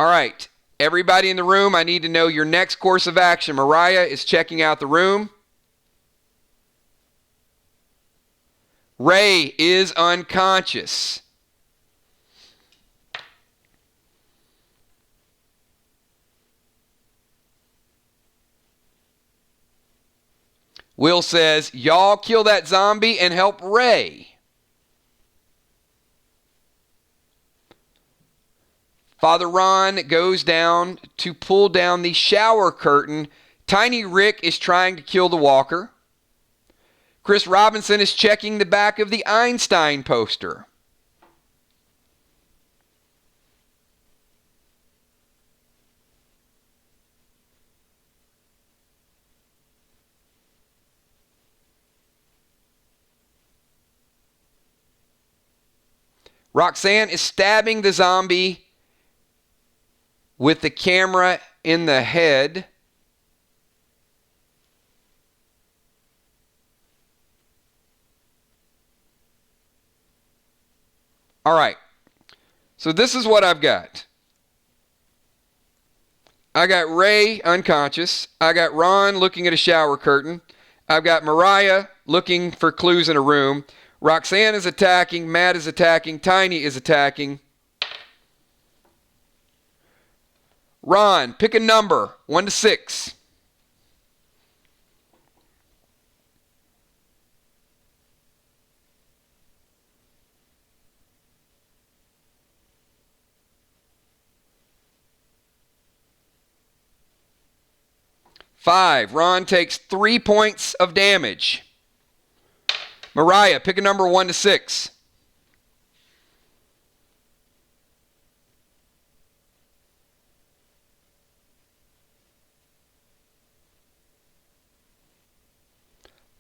All right, everybody in the room, I need to know your next course of action. Mariah is checking out the room. Ray is unconscious. Will says, y'all kill that zombie and help Ray. Father Ron goes down to pull down the shower curtain. Tiny Rick is trying to kill the walker. Chris Robinson is checking the back of the Einstein poster. Roxanne is stabbing the zombie with the camera in the head. All right. So this is what I've got. I got Ray unconscious. I got Ron looking at a shower curtain. I've got Mariah looking for clues in a room. Roxanne is attacking. Matt is attacking. Tiny is attacking. Ron, pick a number, 1 to 6. Five. Ron takes 3 points of damage. Mariah, pick a number 1 to 6.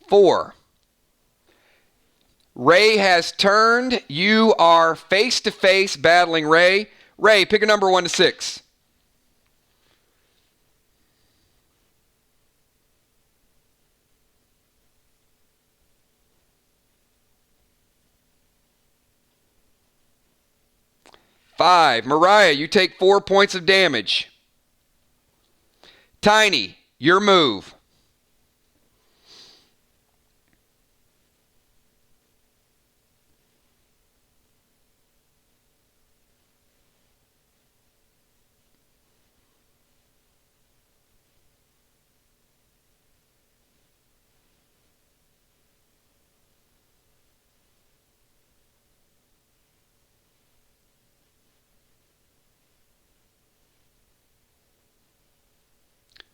Four. Ray has turned. You are face-to-face battling Ray. Ray, pick a number 1 to 6. Five. Mariah, you take 4 points of damage. Tiny, your move.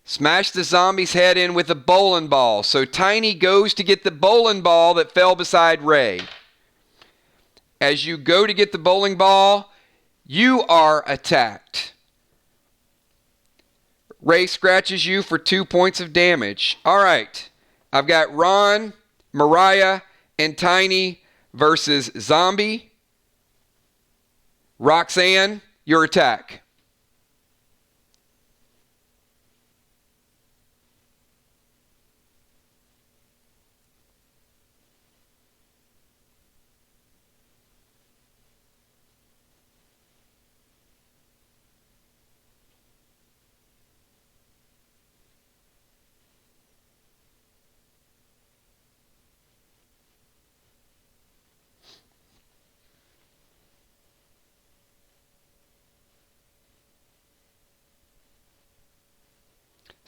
Smash the zombie's head in with a bowling ball. So Tiny goes to get the bowling ball that fell beside Ray. As you go to get the bowling ball, you are attacked. Ray scratches you for 2 points of damage. All right. I've got Ron, Mariah, and Tiny versus Zombie. Roxanne, your attack.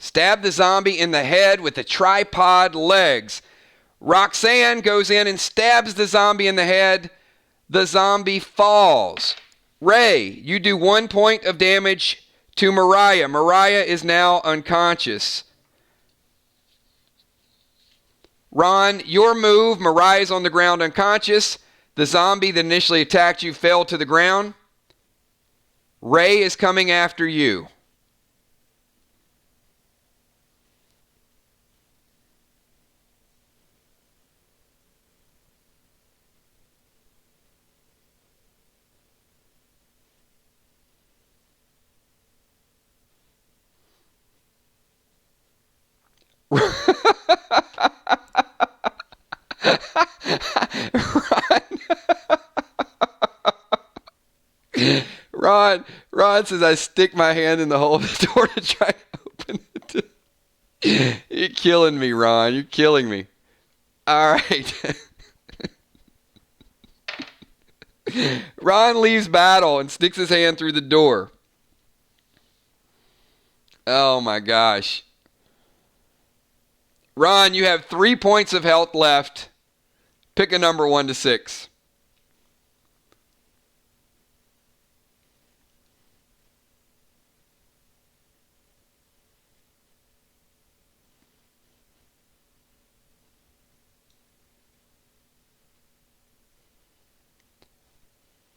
Stab the zombie in the head with the tripod legs. Roxanne goes in and stabs the zombie in the head. The zombie falls. Ray, you do 1 point of damage to Mariah. Mariah is now unconscious. Ron, your move. Mariah's on the ground unconscious. The zombie that initially attacked you fell to the ground. Ray is coming after you. Ron says I stick my hand in the hole of the door to try to open it. You're killing me, Ron. You're killing me. All right. Ron leaves battle and sticks his hand through the door. Oh my gosh. Ron, you have 3 points of health left. Pick a number 1 to 6.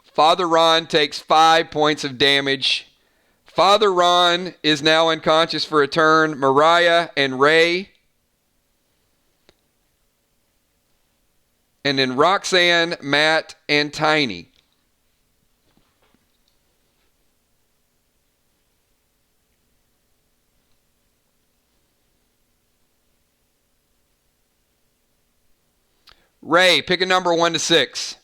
Father Ron takes 5 points of damage. Father Ron is now unconscious for a turn. Mariah and Ray. And then Roxanne, Matt, and Tiny. Ray, pick a number 1 to 6.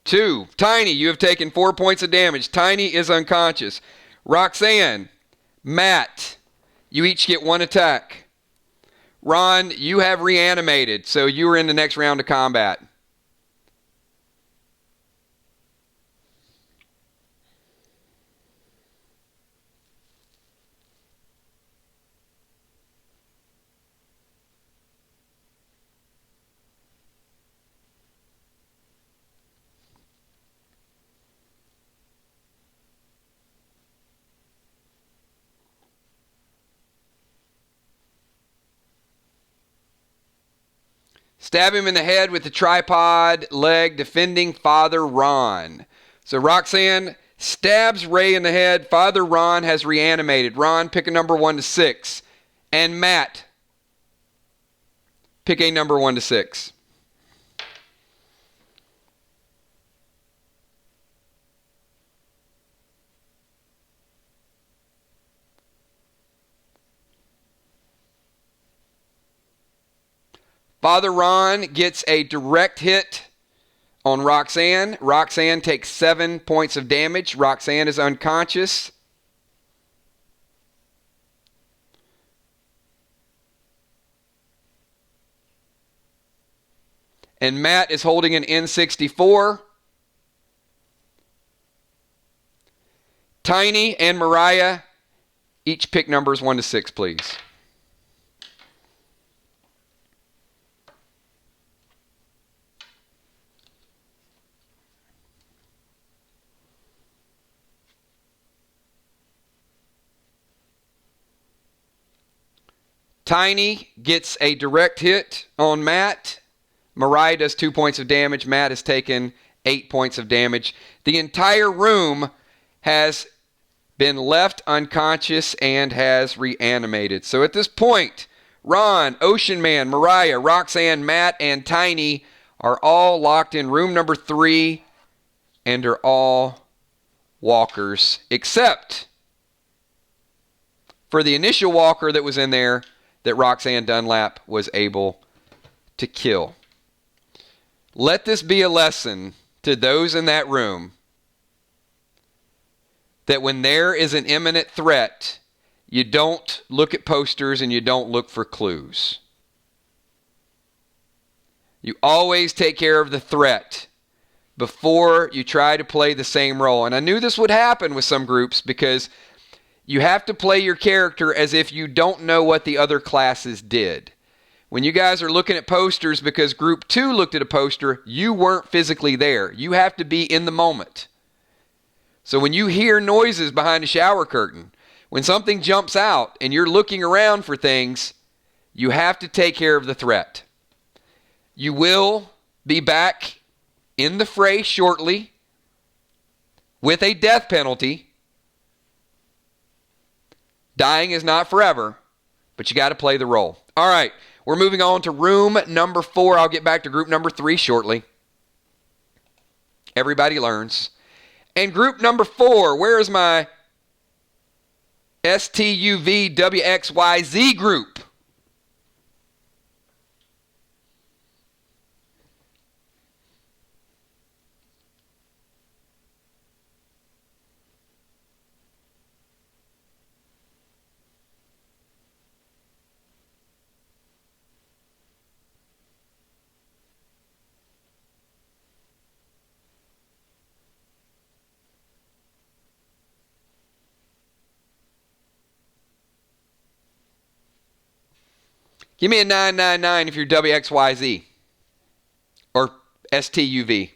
Two. Tiny, you have taken 4 points of damage. Tiny is unconscious. Roxanne, Matt, you each get 1 attack. Ron, you have reanimated, so you are in the next round of combat. Stab him in the head with the tripod leg, defending Father Ron. So Roxanne stabs Ray in the head. Father Ron has reanimated. Ron, pick a number 1 to 6. And Matt, pick a number 1 to 6. Father Ron gets a direct hit on Roxanne. Roxanne takes 7 points of damage. Roxanne is unconscious. And Matt is holding an N64. Tiny and Mariah, each pick numbers 1 to 6, please. Tiny gets a direct hit on Matt. Mariah does 2 points of damage. Matt has taken 8 points of damage. The entire room has been left unconscious and has reanimated. So at this point, Ron, Ocean Man, Mariah, Roxanne, Matt, and Tiny are all locked in room number 3 and are all walkers, except for the initial walker that was in there that Roxanne Dunlap was able to kill. Let this be a lesson to those in that room that when there is an imminent threat, you don't look at posters and you don't look for clues. You always take care of the threat before you try to play the same role. And I knew this would happen with some groups because you have to play your character as if you don't know what the other classes did. When you guys are looking at posters because group 2 looked at a poster, you weren't physically there. You have to be in the moment. So when you hear noises behind a shower curtain, when something jumps out and you're looking around for things, you have to take care of the threat. You will be back in the fray shortly with a death penalty. Dying is not forever, but you got to play the role. All right, we're moving on to room number 4. I'll get back to group number 3 shortly. Everybody learns. And group number 4, where is my STUVWXYZ group? Give me a 999 if you're WXYZ or STUV.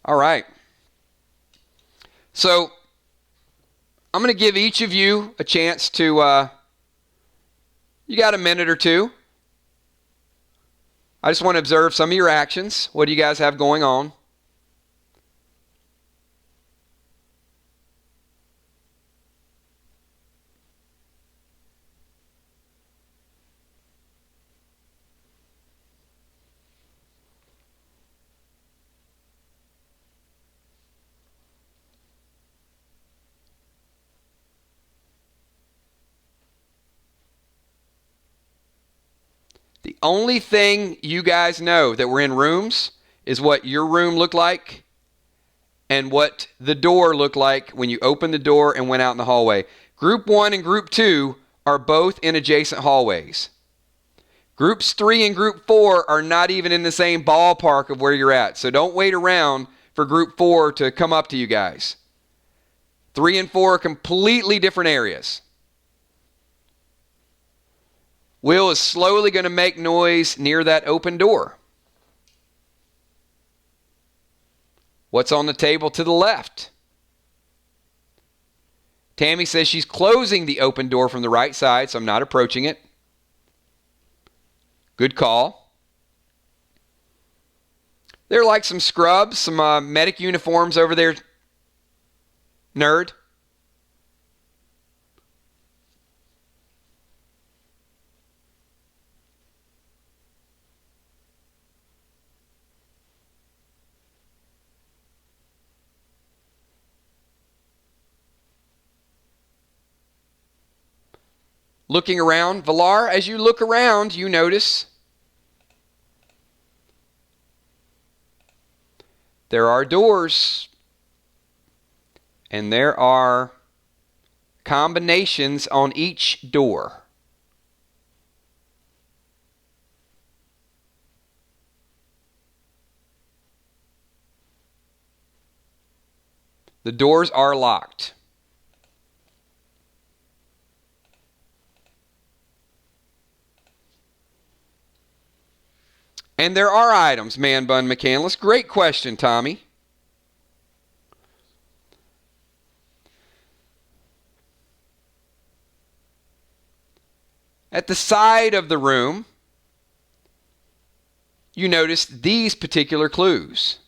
All right. So I'm going to give each of you a chance to, you got a minute or two. I just want to observe some of your actions. What do you guys have going on? The only thing you guys know that we're in rooms is what your room looked like and what the door looked like when you opened the door and went out in the hallway. Group 1 and Group 2 are both in adjacent hallways. Groups 3 and Group 4 are not even in the same ballpark of where you're at. So don't wait around for Group 4 to come up to you guys. 3 and 4 are completely different areas. Will is slowly going to make noise near that open door. What's on the table to the left? Tammy says she's closing the open door from the right side, so I'm not approaching it. Good call. There are like some scrubs, some medic uniforms over there. Nerd. Looking around, Valar, as you look around, you notice there are doors and there are combinations on each door. The doors are locked. And there are items, Man Bun McCandless. Great question, Tommy. At the side of the room, you notice these particular clues.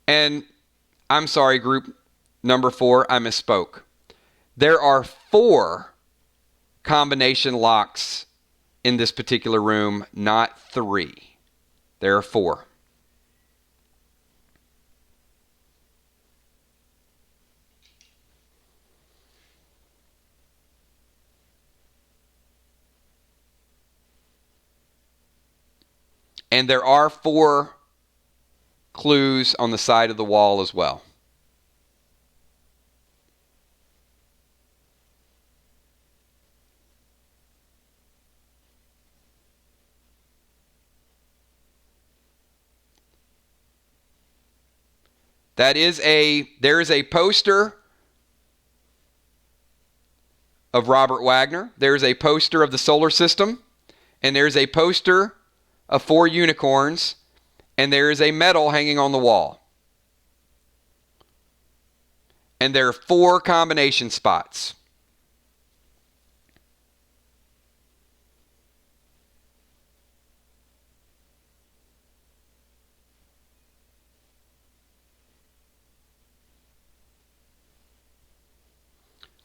And I'm sorry, group number 4, I misspoke. There are 4 combination locks in this particular room, not 3. There are 4. And there are 4 clues on the side of the wall as well. There is a poster of Robert Wagner. There's a poster of the solar system. And there's a poster of 4 unicorns. And there is a medal hanging on the wall. And there are 4 combination spots.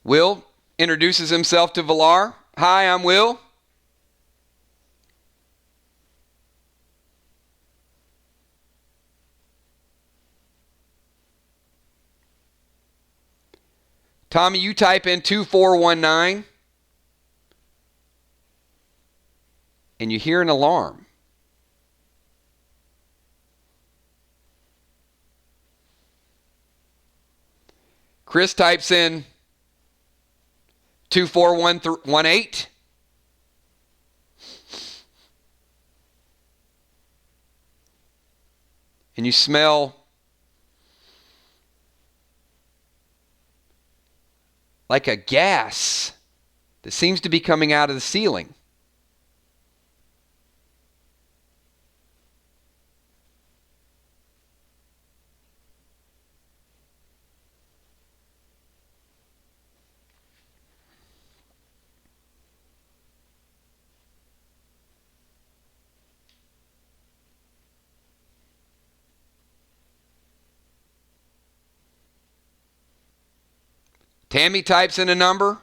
Will introduces himself to Villar. Hi, I'm Will. Tommy, you type in 2419 and you hear an alarm. Chris types in 24118. And you smell like a gas that seems to be coming out of the ceiling. Tammy types in a number.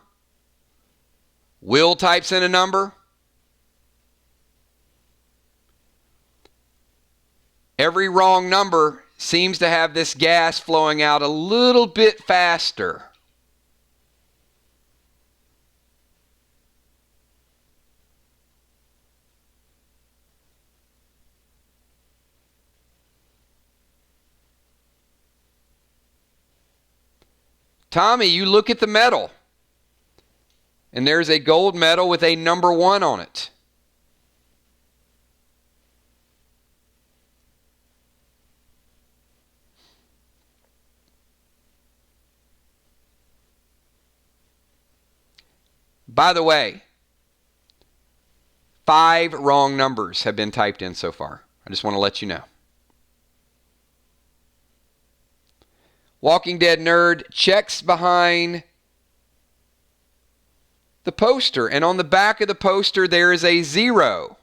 Will types in a number. Every wrong number seems to have this gas flowing out a little bit faster. Tommy, you look at the medal, and there's a gold medal with a number 1 on it. By the way, 5 wrong numbers have been typed in so far. I just want to let you know. Walking Dead Nerd checks behind the poster, and on the back of the poster there is a 0.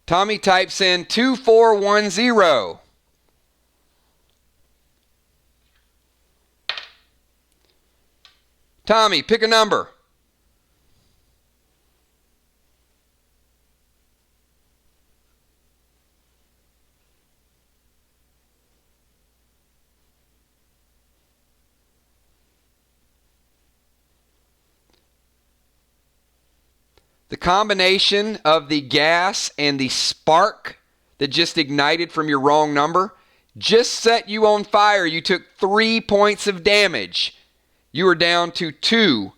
Tommy types in 2410. Tommy, pick a number. The combination of the gas and the spark that just ignited from your wrong number just set you on fire. You took 3 points of damage. You are down to 2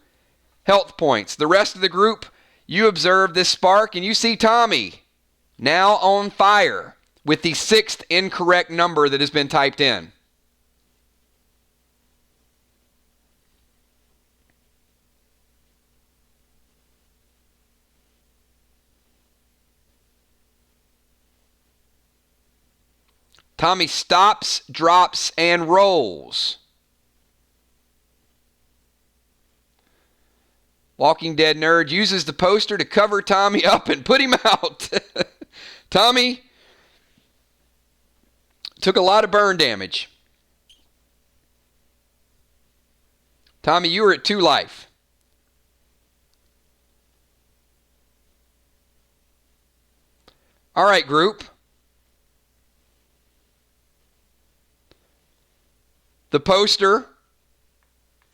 health points. The rest of the group, you observe this spark and you see Tommy now on fire with the 6th incorrect number that has been typed in. Tommy stops, drops, and rolls. Walking Dead Nerd uses the poster to cover Tommy up and put him out. Tommy took a lot of burn damage. Tommy, you were at 2 life. All right, group. The poster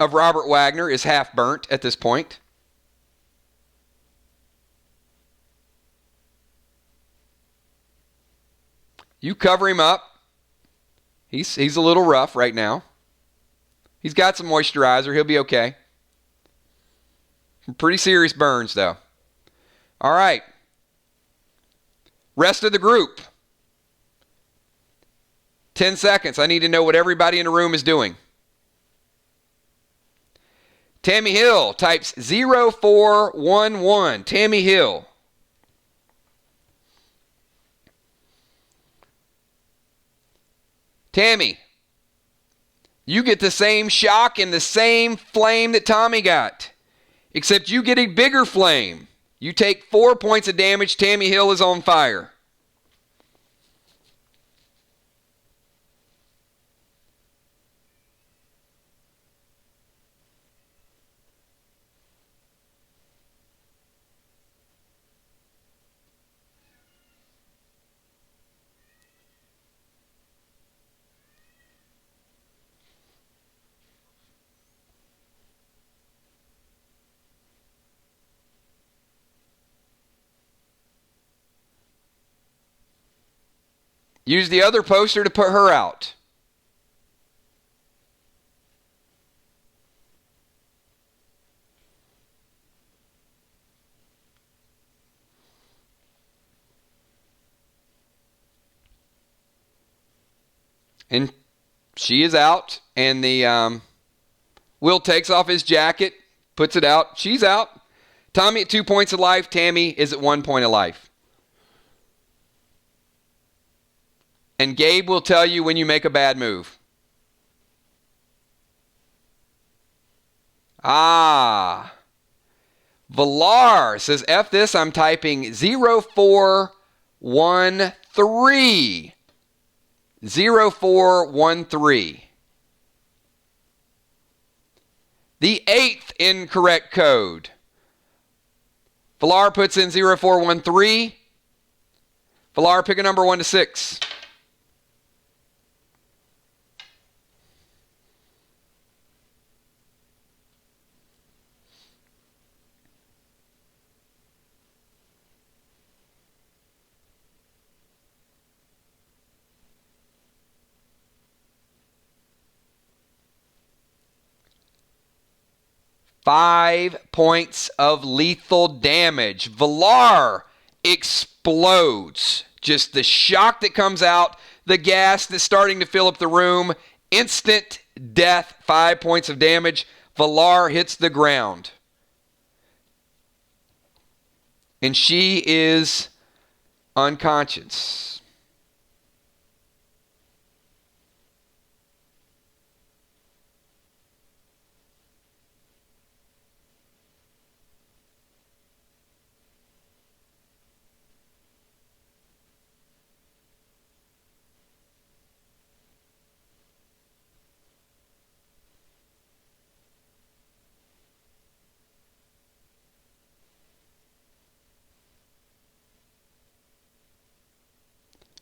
of Robert Wagner is half burnt at this point. You cover him up. He's a little rough right now. He's got some moisturizer. He'll be okay. Pretty serious burns, though. All right. Rest of the group. 10 seconds. I need to know what everybody in the room is doing. Tammy Hill types 0411. Tammy Hill. Tammy, you get the same shock and the same flame that Tommy got, except you get a bigger flame. You take 4 points of damage. Tammy Hill is on fire. Use the other poster to put her out. And she is out, and the Will takes off his jacket, puts it out. She's out. Tommy at 2 points of life. Tammy is at 1 point of life. And Gabe will tell you when you make a bad move. Villar says, F this, I'm typing 0413. 0413. The 8th incorrect code. Villar puts in 0413. Villar, pick a number 1 to 6. 5 points of lethal damage. Villar explodes. Just the shock that comes out, the gas that's starting to fill up the room. Instant death, 5 points of damage. Villar hits the ground. And she is unconscious.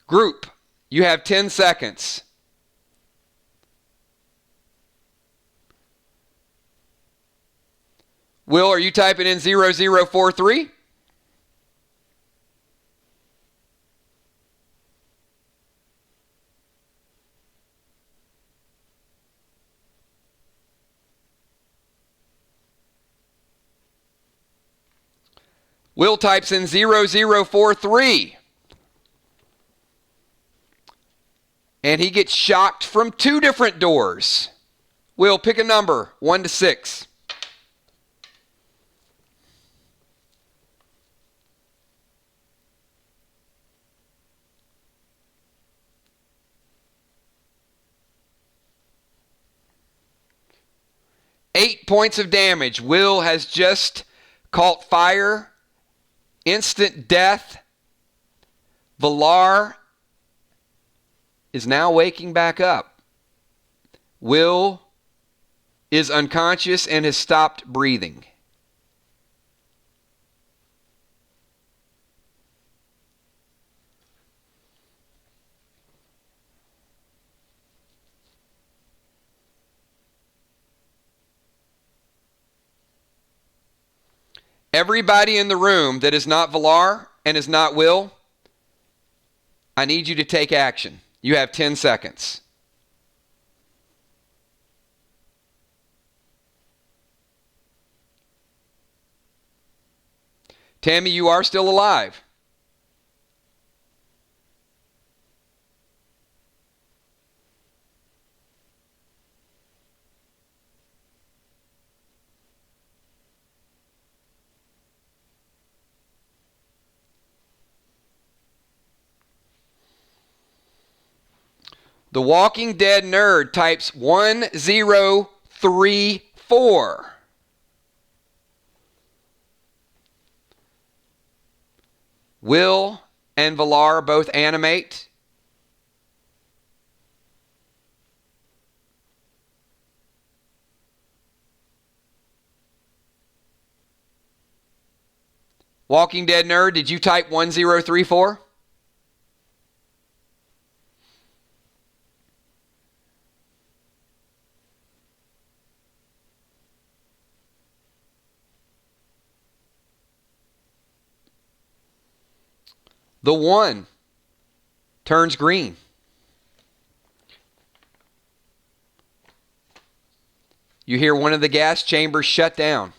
Group, you have 10 seconds. Will, are you typing in 0043? Will types in 0043. And he gets shocked from 2 different doors. Will, pick a number, 1 to 6. 8 points of damage. Will has just caught fire. Instant death. Valar is now waking back up. Will is unconscious and has stopped breathing. Everybody in the room that is not Valar and is not Will, I need you to take action. You have 10 seconds. Tammy, you are still alive. The Walking Dead nerd types 1034. Will and Valar both animate. Walking Dead nerd, did you type 1034? The 1 turns green. You hear one of the gas chambers shut down.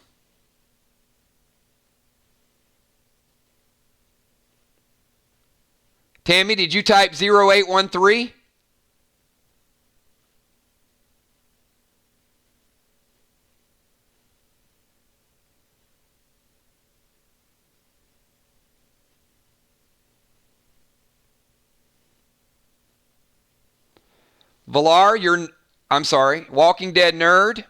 Tammy, did you type 0813? Valar, Walking Dead nerd.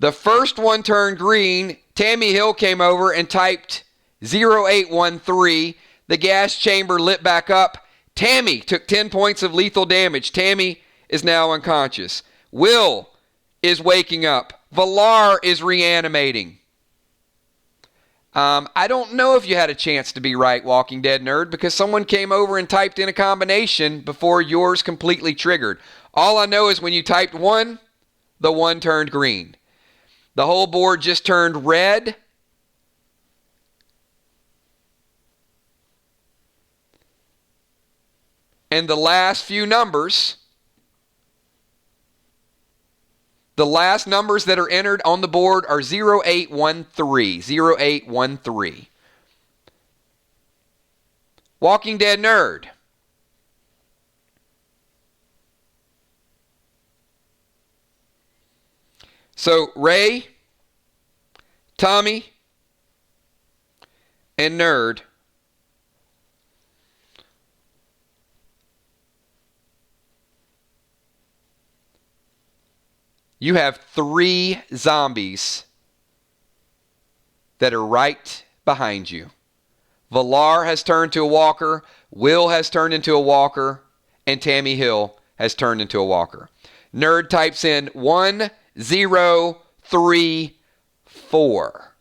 The first one turned green. Tammy Hill came over and typed 0813. The gas chamber lit back up. Tammy took 10 points of lethal damage. Tammy is now unconscious. Will is waking up. Valar is reanimating. I don't know if you had a chance to be right, Walking Dead nerd, because someone came over and typed in a combination before yours completely triggered. All I know is when you typed 1, the 1 turned green. The whole board just turned red. And the last few numbers, the last numbers that are entered on the board are 0813. 0813. Walking Dead nerd. So Ray, Tommy, and Nerd you have 3 zombies that are right behind you. Valar has turned to a walker, Will has turned into a walker, and Tammy Hill has turned into a walker. Nerd types in 1034.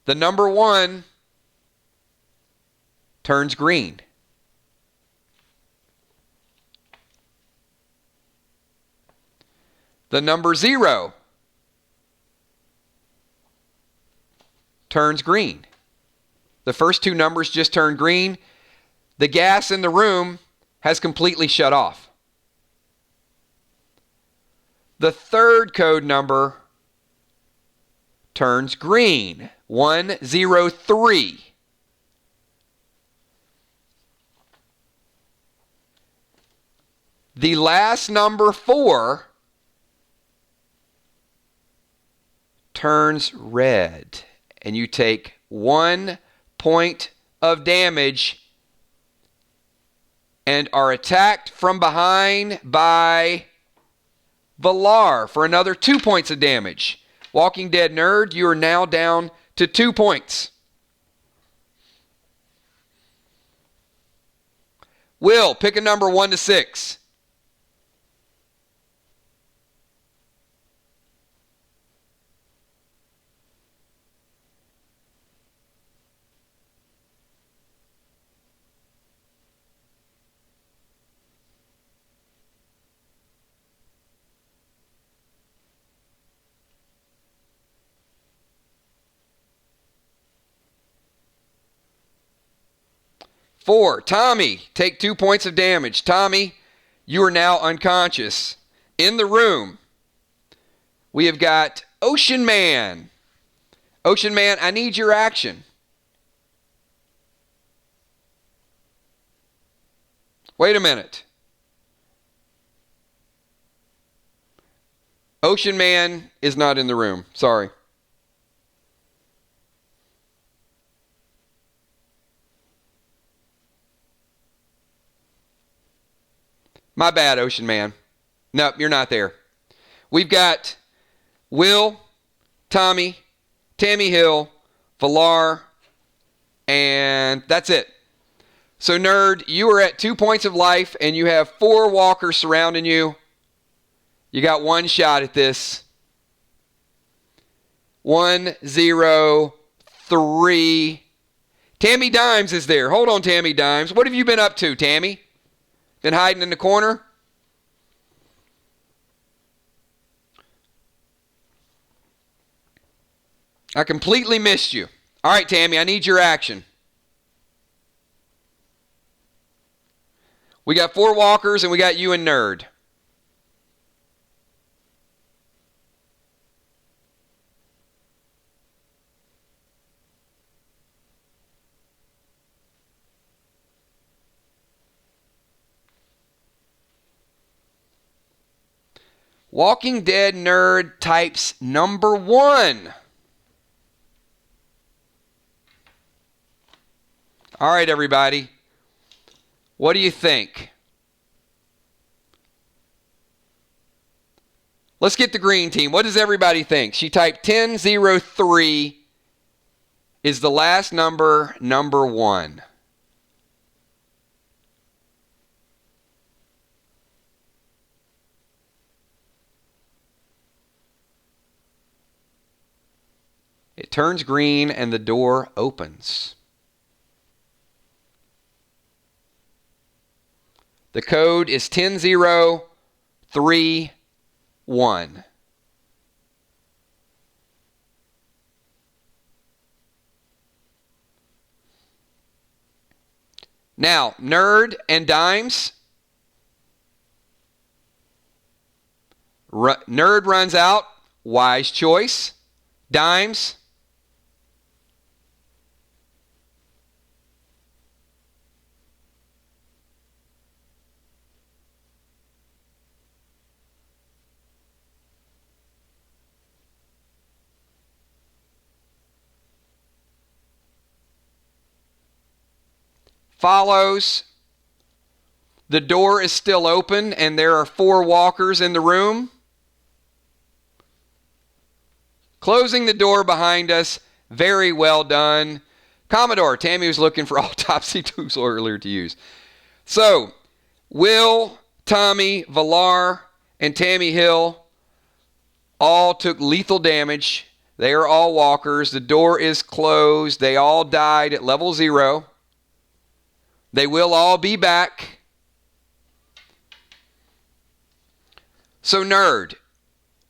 The number 1 turns green. The number 0 turns green. The first 2 numbers just turned green. The gas in the room has completely shut off. The third code number turns green. 103. The last number 4 turns red, and you take 1 point of damage and are attacked from behind by Valar for another 2 points of damage. Walking Dead Nerd, you are now down to 2 points. Will, pick a number 1 to 6. Four, Tommy, take 2 points of damage. Tommy, you are now unconscious. In the room, we have got Ocean Man. Ocean Man, I need your action. Wait a minute. Ocean Man is not in the room. Sorry. My bad, Ocean Man. Nope, you're not there. We've got Will, Tommy, Tammy Hill, Valar, and that's it. So, Nerd, you are at 2 points of life, and you have 4 walkers surrounding you. You got 1 shot at this. 1, 0, 3. Tammy Dimes is there. Hold on, Tammy Dimes. What have you been up to, Tammy? Been hiding in the corner? I completely missed you. All right, Tammy, I need your action. We got 4 walkers, and we got you and Nerd. Walking Dead Nerd types number 1. All right, everybody. What do you think? Let's get the green team. What does everybody think? She typed 1003 is the last number, number 1. It turns green and the door opens. The code is 10031. Now, Nerd and Dimes. Nerd runs out. Wise choice. Dimes. Follows. The door is still open and there are 4 walkers in the room. Closing the door behind us. Very well done. Commodore, Tammy was looking for autopsy tools earlier to use. So, Will, Tommy, Valar, and Tammy Hill all took lethal damage. They are all walkers. The door is closed. They all died at level 0. They will all be back. So, Nerd,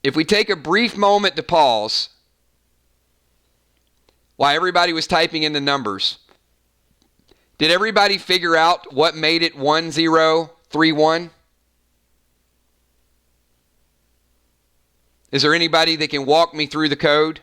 if we take a brief moment to pause while everybody was typing in the numbers, did everybody figure out what made it 1031? Is there anybody that can walk me through the code?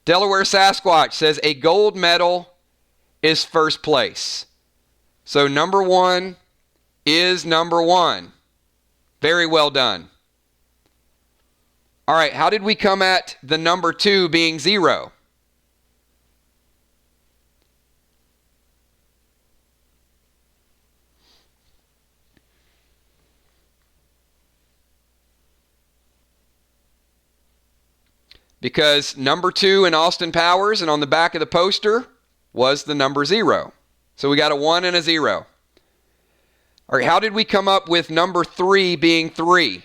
Delaware Sasquatch says a gold medal is first place. So number 1 is number 1. Very well done. All right, how did we come at the number 2 being 0? Because number 2 in Austin Powers and on the back of the poster was the number 0. So we got a 1 and a 0. All right, how did we come up with number 3 being 3?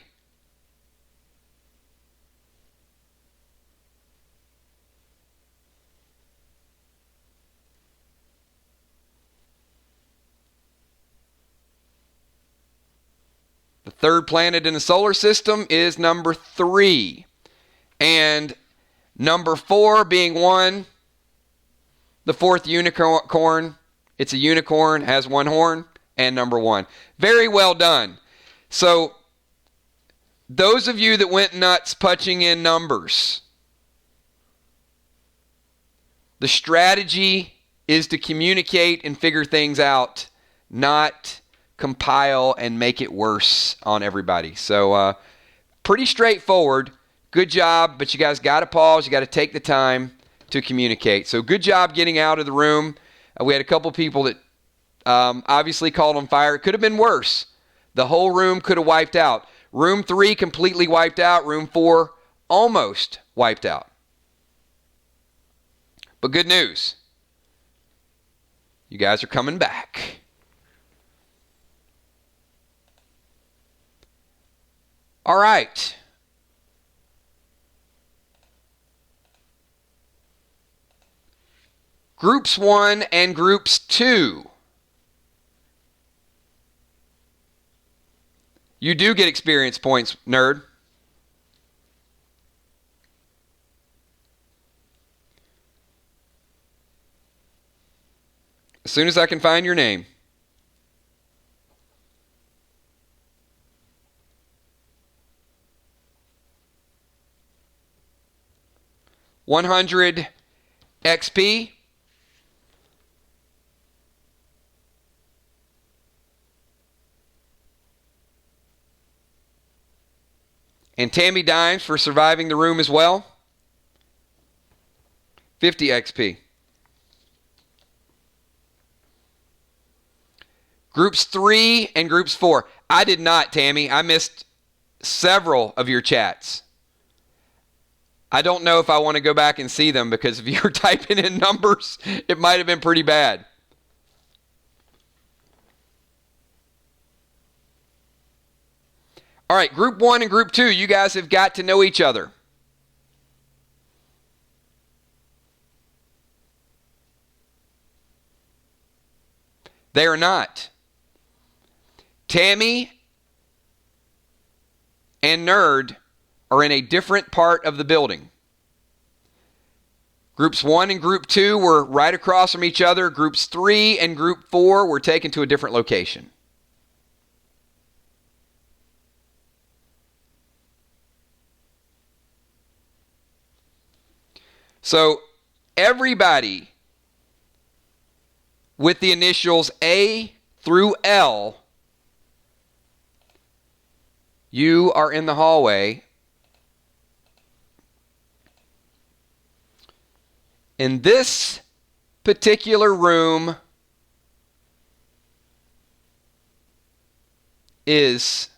The third planet in the solar system is number 3. And number 4 being 1, the fourth unicorn. It's a unicorn, has 1 horn, and number 1. Very well done. So, those of you that went nuts punching in numbers, the strategy is to communicate and figure things out, not compile and make it worse on everybody. So, pretty straightforward. Good job, but you guys got to pause. You got to take the time to communicate. So good job getting out of the room. We had a couple people that obviously called on fire. It could have been worse. The whole room could have wiped out. Room 3 completely wiped out. Room 4 almost wiped out. But good news. You guys are coming back. All right. Groups 1 and Groups 2. You do get experience points, nerd. As soon as I can find your name. $100 XP. And Tammy Dimes for surviving the room as well. 50 XP. Groups 3 and Groups 4. I did not, Tammy. I missed several of your chats. I don't know if I want to go back and see them because if you were typing in numbers, it might have been pretty bad. All right, Group 1 and Group 2, you guys have got to know each other. They are not. Tammy and Nerd are in a different part of the building. Groups 1 and Group 2 were right across from each other. Groups 3 and Group 4 were taken to a different location. So everybody with the initials A through L, you are in the hallway. In this particular room is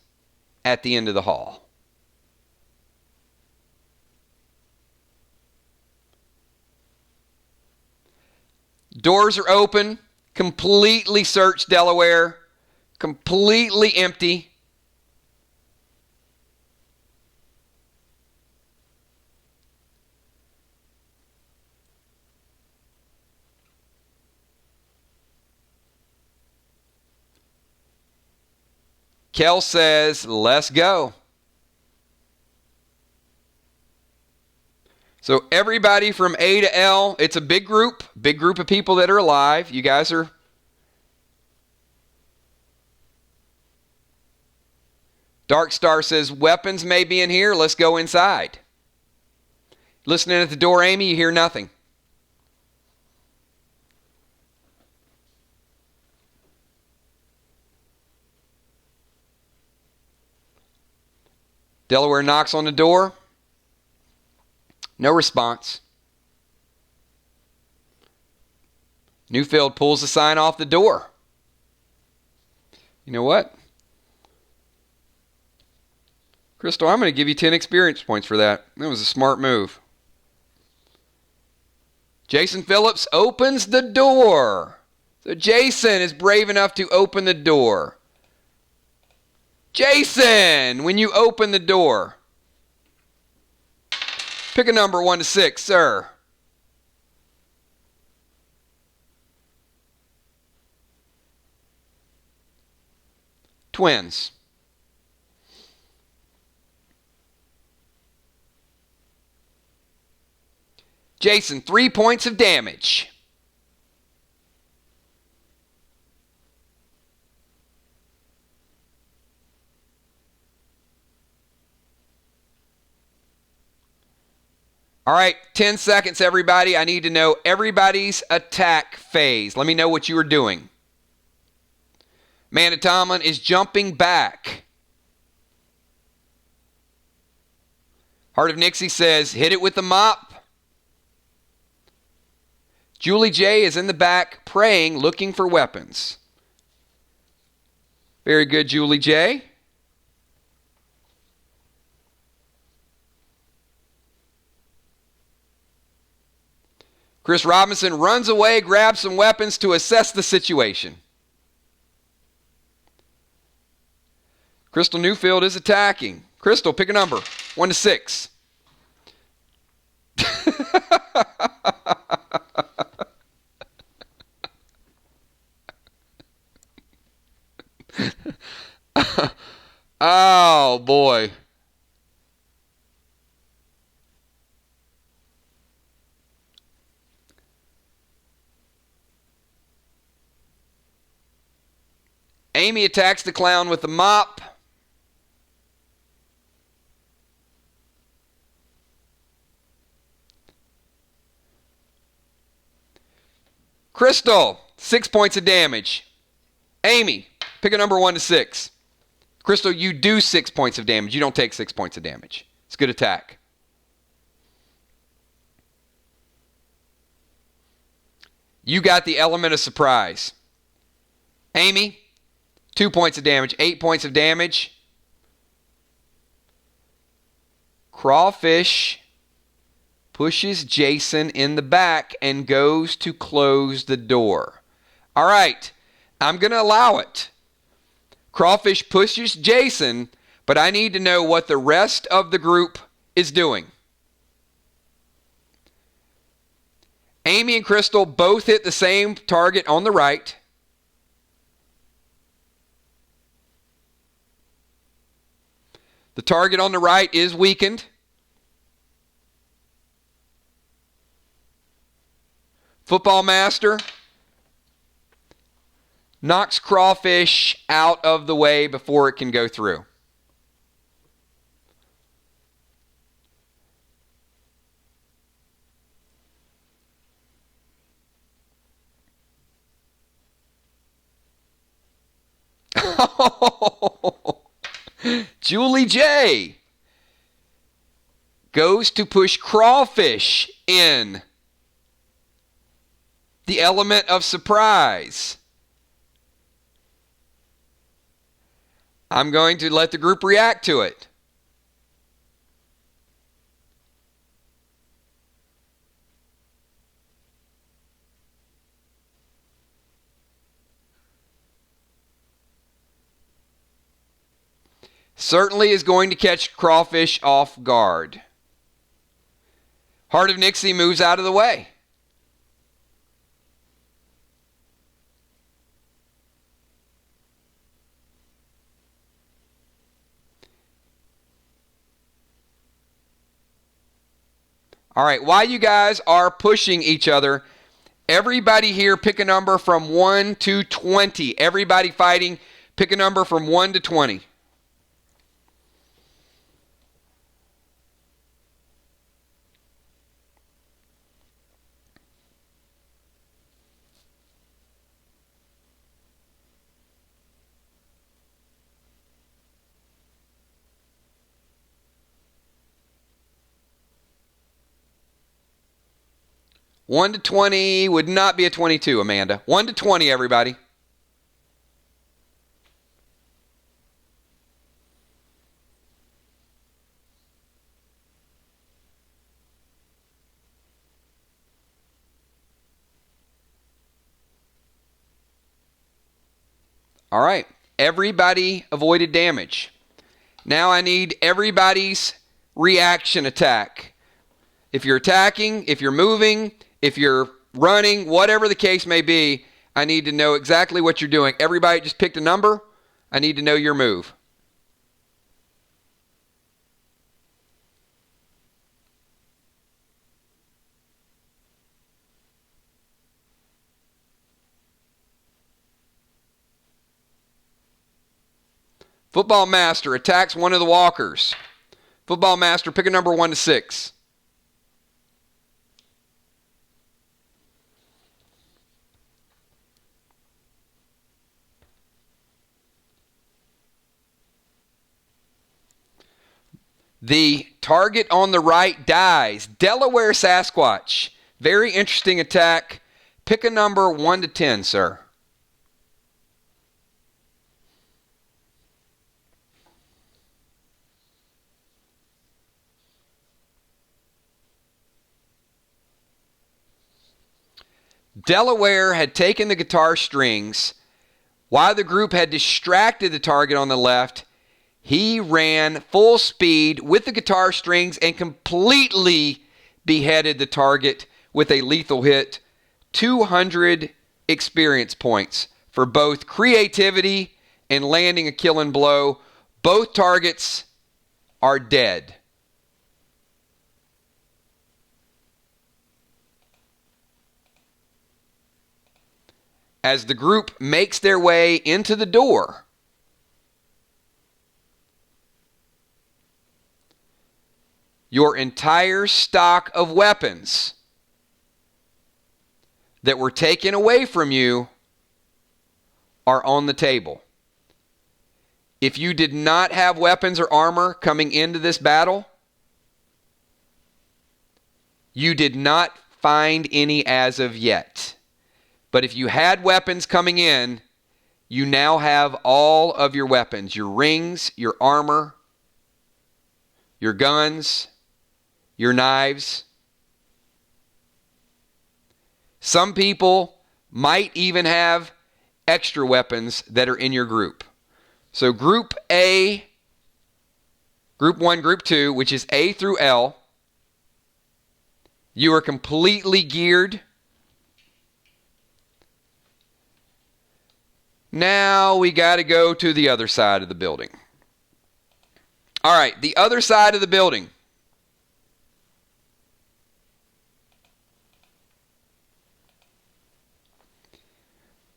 at the end of the hall. Doors are open. Completely searched Delaware. Completely empty. Kel says, let's go. So everybody from A to L, it's a big group of people that are alive. You guys are... Dark Star says, weapons may be in here. Let's go inside. Listening at the door, Amy, you hear nothing. Delaware knocks on the door. No response. Newfield pulls the sign off the door. You know what? Crystal, I'm going to give you 10 experience points for that. That was a smart move. Jason Phillips opens the door. So Jason is brave enough to open the door. Jason, when you open the door, pick a number 1 to 6, sir. Twins. Jason, 3 points of damage. All right, 10 seconds, everybody. I need to know everybody's attack phase. Let me know what you are doing. Amanda Tomlin is jumping back. Heart of Nixie says, hit it with the mop. Julie J is in the back praying, looking for weapons. Very good, Julie J. Chris Robinson runs away, grabs some weapons to assess the situation. Crystal Newfield is attacking. Crystal, pick a number. 1 to 6. Oh, boy. Amy attacks the clown with the mop. Crystal, 6 points of damage. Amy, pick a number 1 to 6. Crystal, you do 6 points of damage. You don't take 6 points of damage. It's a good attack. You got the element of surprise. Amy, 2 points of damage. 8 points of damage. Crawfish pushes Jason in the back and goes to close the door. All right, I'm going to allow it. Crawfish pushes Jason, but I need to know what the rest of the group is doing. Amy and Crystal both hit the same target on the right. The target on the right is weakened. Football Master knocks Crawfish out of the way before it can go through. Julie J goes to push Crawfish in. The element of surprise. I'm going to let the group react to it. Certainly is going to catch Crawfish off guard. Heart of Nixie moves out of the way. All right, while you guys are pushing each other, everybody here pick a number from 1 to 20. Everybody fighting, pick a number from 1 to 20. 1 to 20 would not be a 22, Amanda. 1 to 20, everybody. All right. Everybody avoided damage. Now I need everybody's reaction attack. If you're attacking, if you're moving, if you're running, whatever the case may be, I need to know exactly what you're doing. Everybody just picked a number. I need to know your move. Football Master attacks one of the walkers. Football Master, pick a number 1 to 6. The target on the right dies. Delaware Sasquatch. Very interesting attack. Pick a number 1 to 10, sir. Delaware had taken the guitar strings. While the group had distracted the target on the left, he ran full speed with the guitar strings and completely beheaded the target with a lethal hit. 200 experience points for both creativity and landing a killing blow. Both targets are dead. As the group makes their way into the door, your entire stock of weapons that were taken away from you are on the table. If you did not have weapons or armor coming into this battle, you did not find any as of yet. But if you had weapons coming in, you now have all of your weapons, your rings, your armor, your guns, your knives. Some people might even have extra weapons that are in your group. So Group A, Group 1, Group 2, which is A through L, you are completely geared. Now we got to go to the other side of the building. All right, the other side of the building.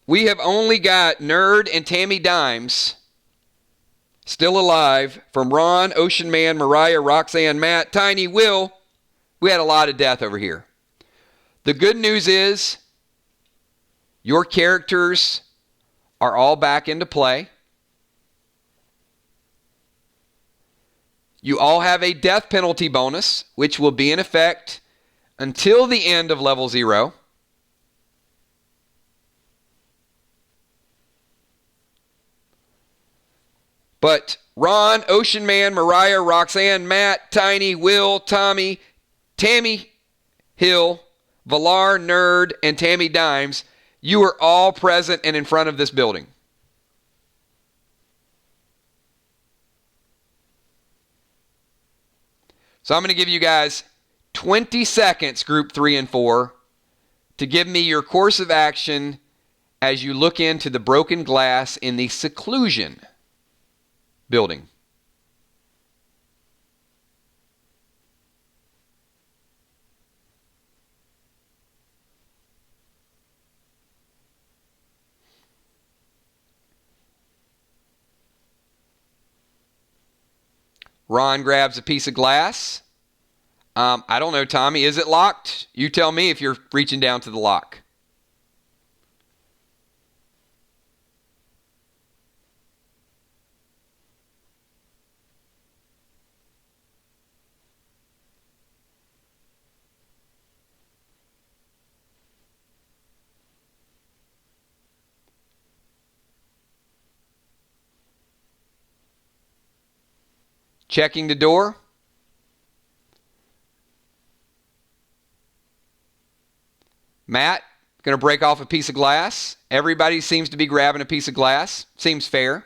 We have only got Nerd and Tammy Dimes still alive from Ron, Ocean Man, Mariah, Roxanne, Matt, Tiny, Will. We had a lot of death over here. The good news is your characters are all back into play. You all have a death penalty bonus, which will be in effect until the end of level 0. But Ron, Ocean Man, Mariah, Roxanne, Matt, Tiny, Will, Tommy, Tammy Hill, Valar, Nerd, and Tammy Dimes, you are all present and in front of this building. So I'm going to give you guys 20 seconds, Group 3 and 4, to give me your course of action as you look into the broken glass in the seclusion building. Ron grabs a piece of glass. I don't know, Tommy. Is it locked? You tell me if you're reaching down to the lock. checking the door. Matt, going to break off a piece of glass. Everybody seems to be grabbing a piece of glass. Seems fair.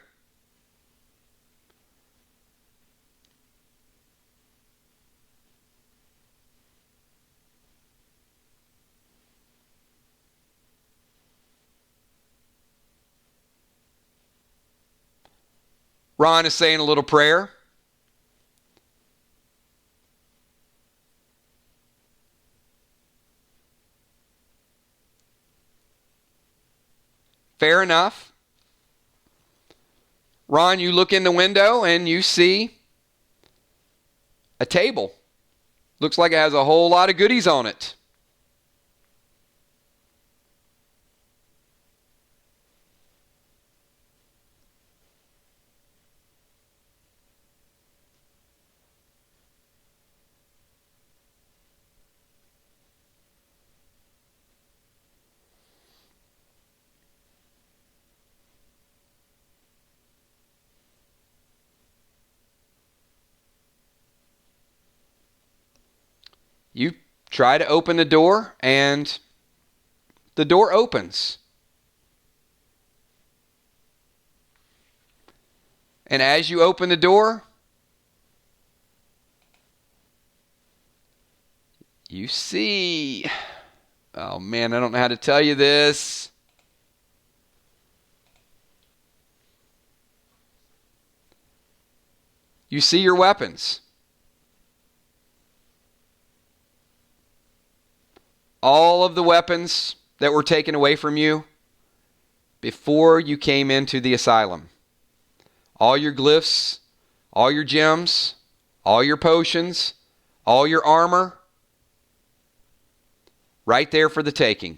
Ron is saying a little prayer. Fair enough. Ron, you look in the window and you see a table. Looks like it has a whole lot of goodies on it. You try to open the door, and the door opens. And as you open the door, you see... Oh, man, I don't know how to tell you this. You see your weapons. All of the weapons that were taken away from you before you came into the asylum. All your glyphs, all your gems, all your potions, all your armor, right there for the taking.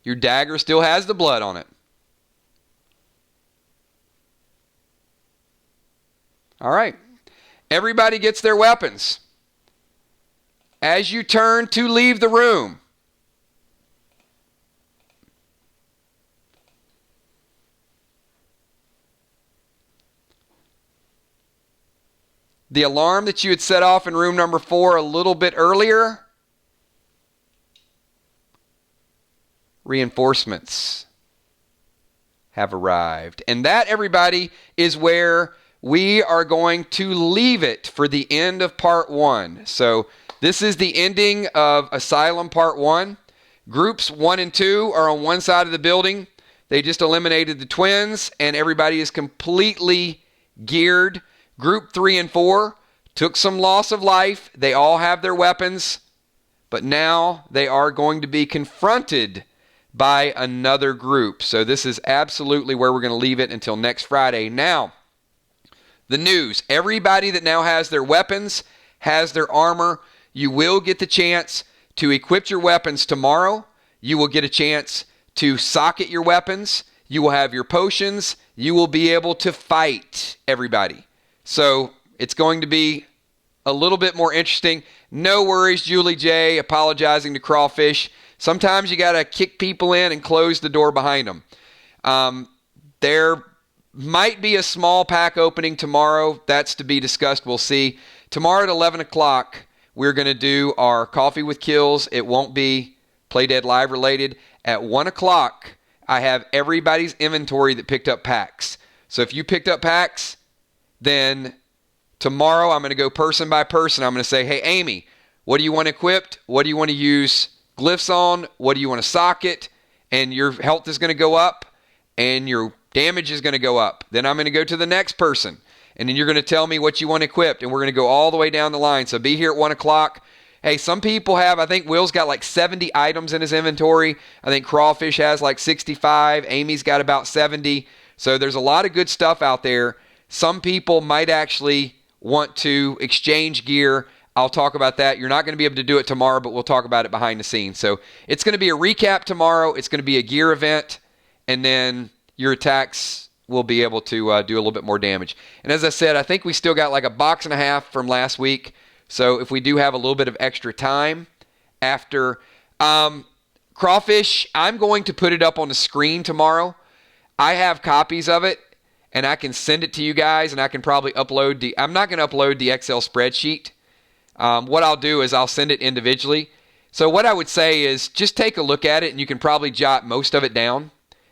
Your dagger still has the blood on it. All right. Everybody gets their weapons. As you turn to leave the room, the alarm that you had set off in room number 4 a little bit earlier, reinforcements have arrived. And that, everybody, is where we are going to leave it for the end of part 1. So this is the ending of Asylum part 1. Groups 1 and 2 are on one side of the building. They just eliminated the twins, and everybody is completely geared. Group 3 and 4 took some loss of life. They all have their weapons, but now they are going to be confronted by another group. So this is absolutely where we're going to leave it until next Friday. Now, the news. Everybody that now has their weapons, has their armor, you will get the chance to equip your weapons tomorrow. You will get a chance to socket your weapons. You will have your potions. You will be able to fight, everybody. So it's going to be a little bit more interesting. No worries, Julie J. Apologizing to Crawfish. Sometimes you got to kick people in and close the door behind them. There might be a small pack opening tomorrow. That's to be discussed. We'll see. Tomorrow at 11 o'clock, we're going to do our Coffee with Kills. It won't be Play Dead Live related. At 1 o'clock, I have everybody's inventory that picked up packs. So if you picked up packs, then tomorrow I'm going to go person by person. I'm going to say, hey, Amy, what do you want equipped? What do you want to use glyphs on? What do you want to socket? And your health is going to go up, and your damage is going to go up. Then I'm going to go to the next person, and then you're going to tell me what you want equipped, and we're going to go all the way down the line. So be here at 1 o'clock. Hey, some people have, I think Will's got like 70 items in his inventory. I think Crawfish has like 65. Amy's got about 70. So there's a lot of good stuff out there. Some people might actually want to exchange gear. I'll talk about that. You're not going to be able to do it tomorrow, but we'll talk about it behind the scenes. So it's going to be a recap tomorrow. It's going to be a gear event, and then your attacks will be able to do a little bit more damage. And as I said, I think we still got like a box and a half from last week. So if we do have a little bit of extra time after. Crawfish, I'm going to put it up on the screen tomorrow. I have copies of it, and I can send it to you guys, and I can probably upload I'm not going to upload the Excel spreadsheet. What I'll do is I'll send it individually. So what I would say is just take a look at it, and you can probably jot most of it down.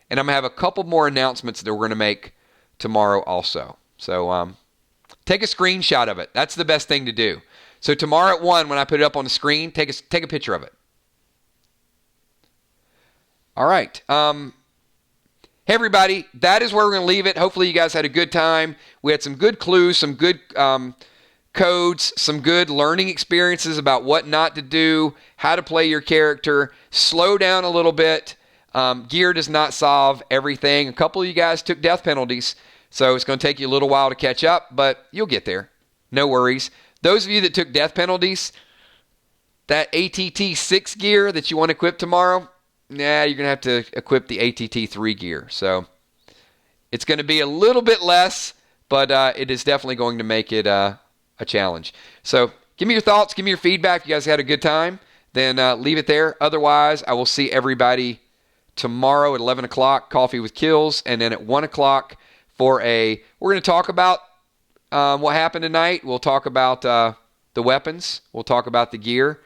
And I'm going to have a couple more announcements that we're going to make tomorrow also. So take a screenshot of it. That's the best thing to do. So tomorrow at 1, when I put it up on the screen, take a picture of it. All right. Hey, everybody. That is where we're going to leave it. Hopefully you guys had a good time. We had some good clues, some good codes, some good learning experiences about what not to do, how to play your character. Slow down a little bit. Gear does not solve everything. A couple of you guys took death penalties, so it's going to take you a little while to catch up, but you'll get there. No worries. Those of you that took death penalties, that ATT 6 gear that you want to equip tomorrow, you're going to have to equip the ATT 3 gear. So it's going to be a little bit less, but it is definitely going to make it a challenge. So give me your thoughts. Give me your feedback. If you guys had a good time, then leave it there. Otherwise, I will see everybody tomorrow at 11 o'clock, Coffee with Kills, and then at 1 o'clock we're going to talk about what happened tonight. We'll talk about the weapons. We'll talk about the gear.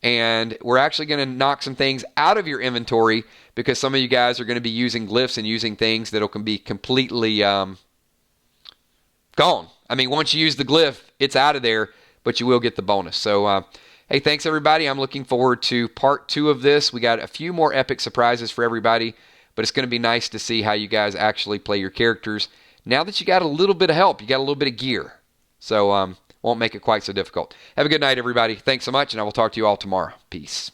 And we're actually going to knock some things out of your inventory because some of you guys are going to be using glyphs and using things that can be completely gone. I mean, once you use the glyph, it's out of there, but you will get the bonus. So, hey, thanks, everybody. I'm looking forward to part 2 of this. We got a few more epic surprises for everybody, but it's going to be nice to see how you guys actually play your characters. Now that you got a little bit of help, you got a little bit of gear. So, won't make it quite so difficult. Have a good night, everybody. Thanks so much, and I will talk to you all tomorrow. Peace.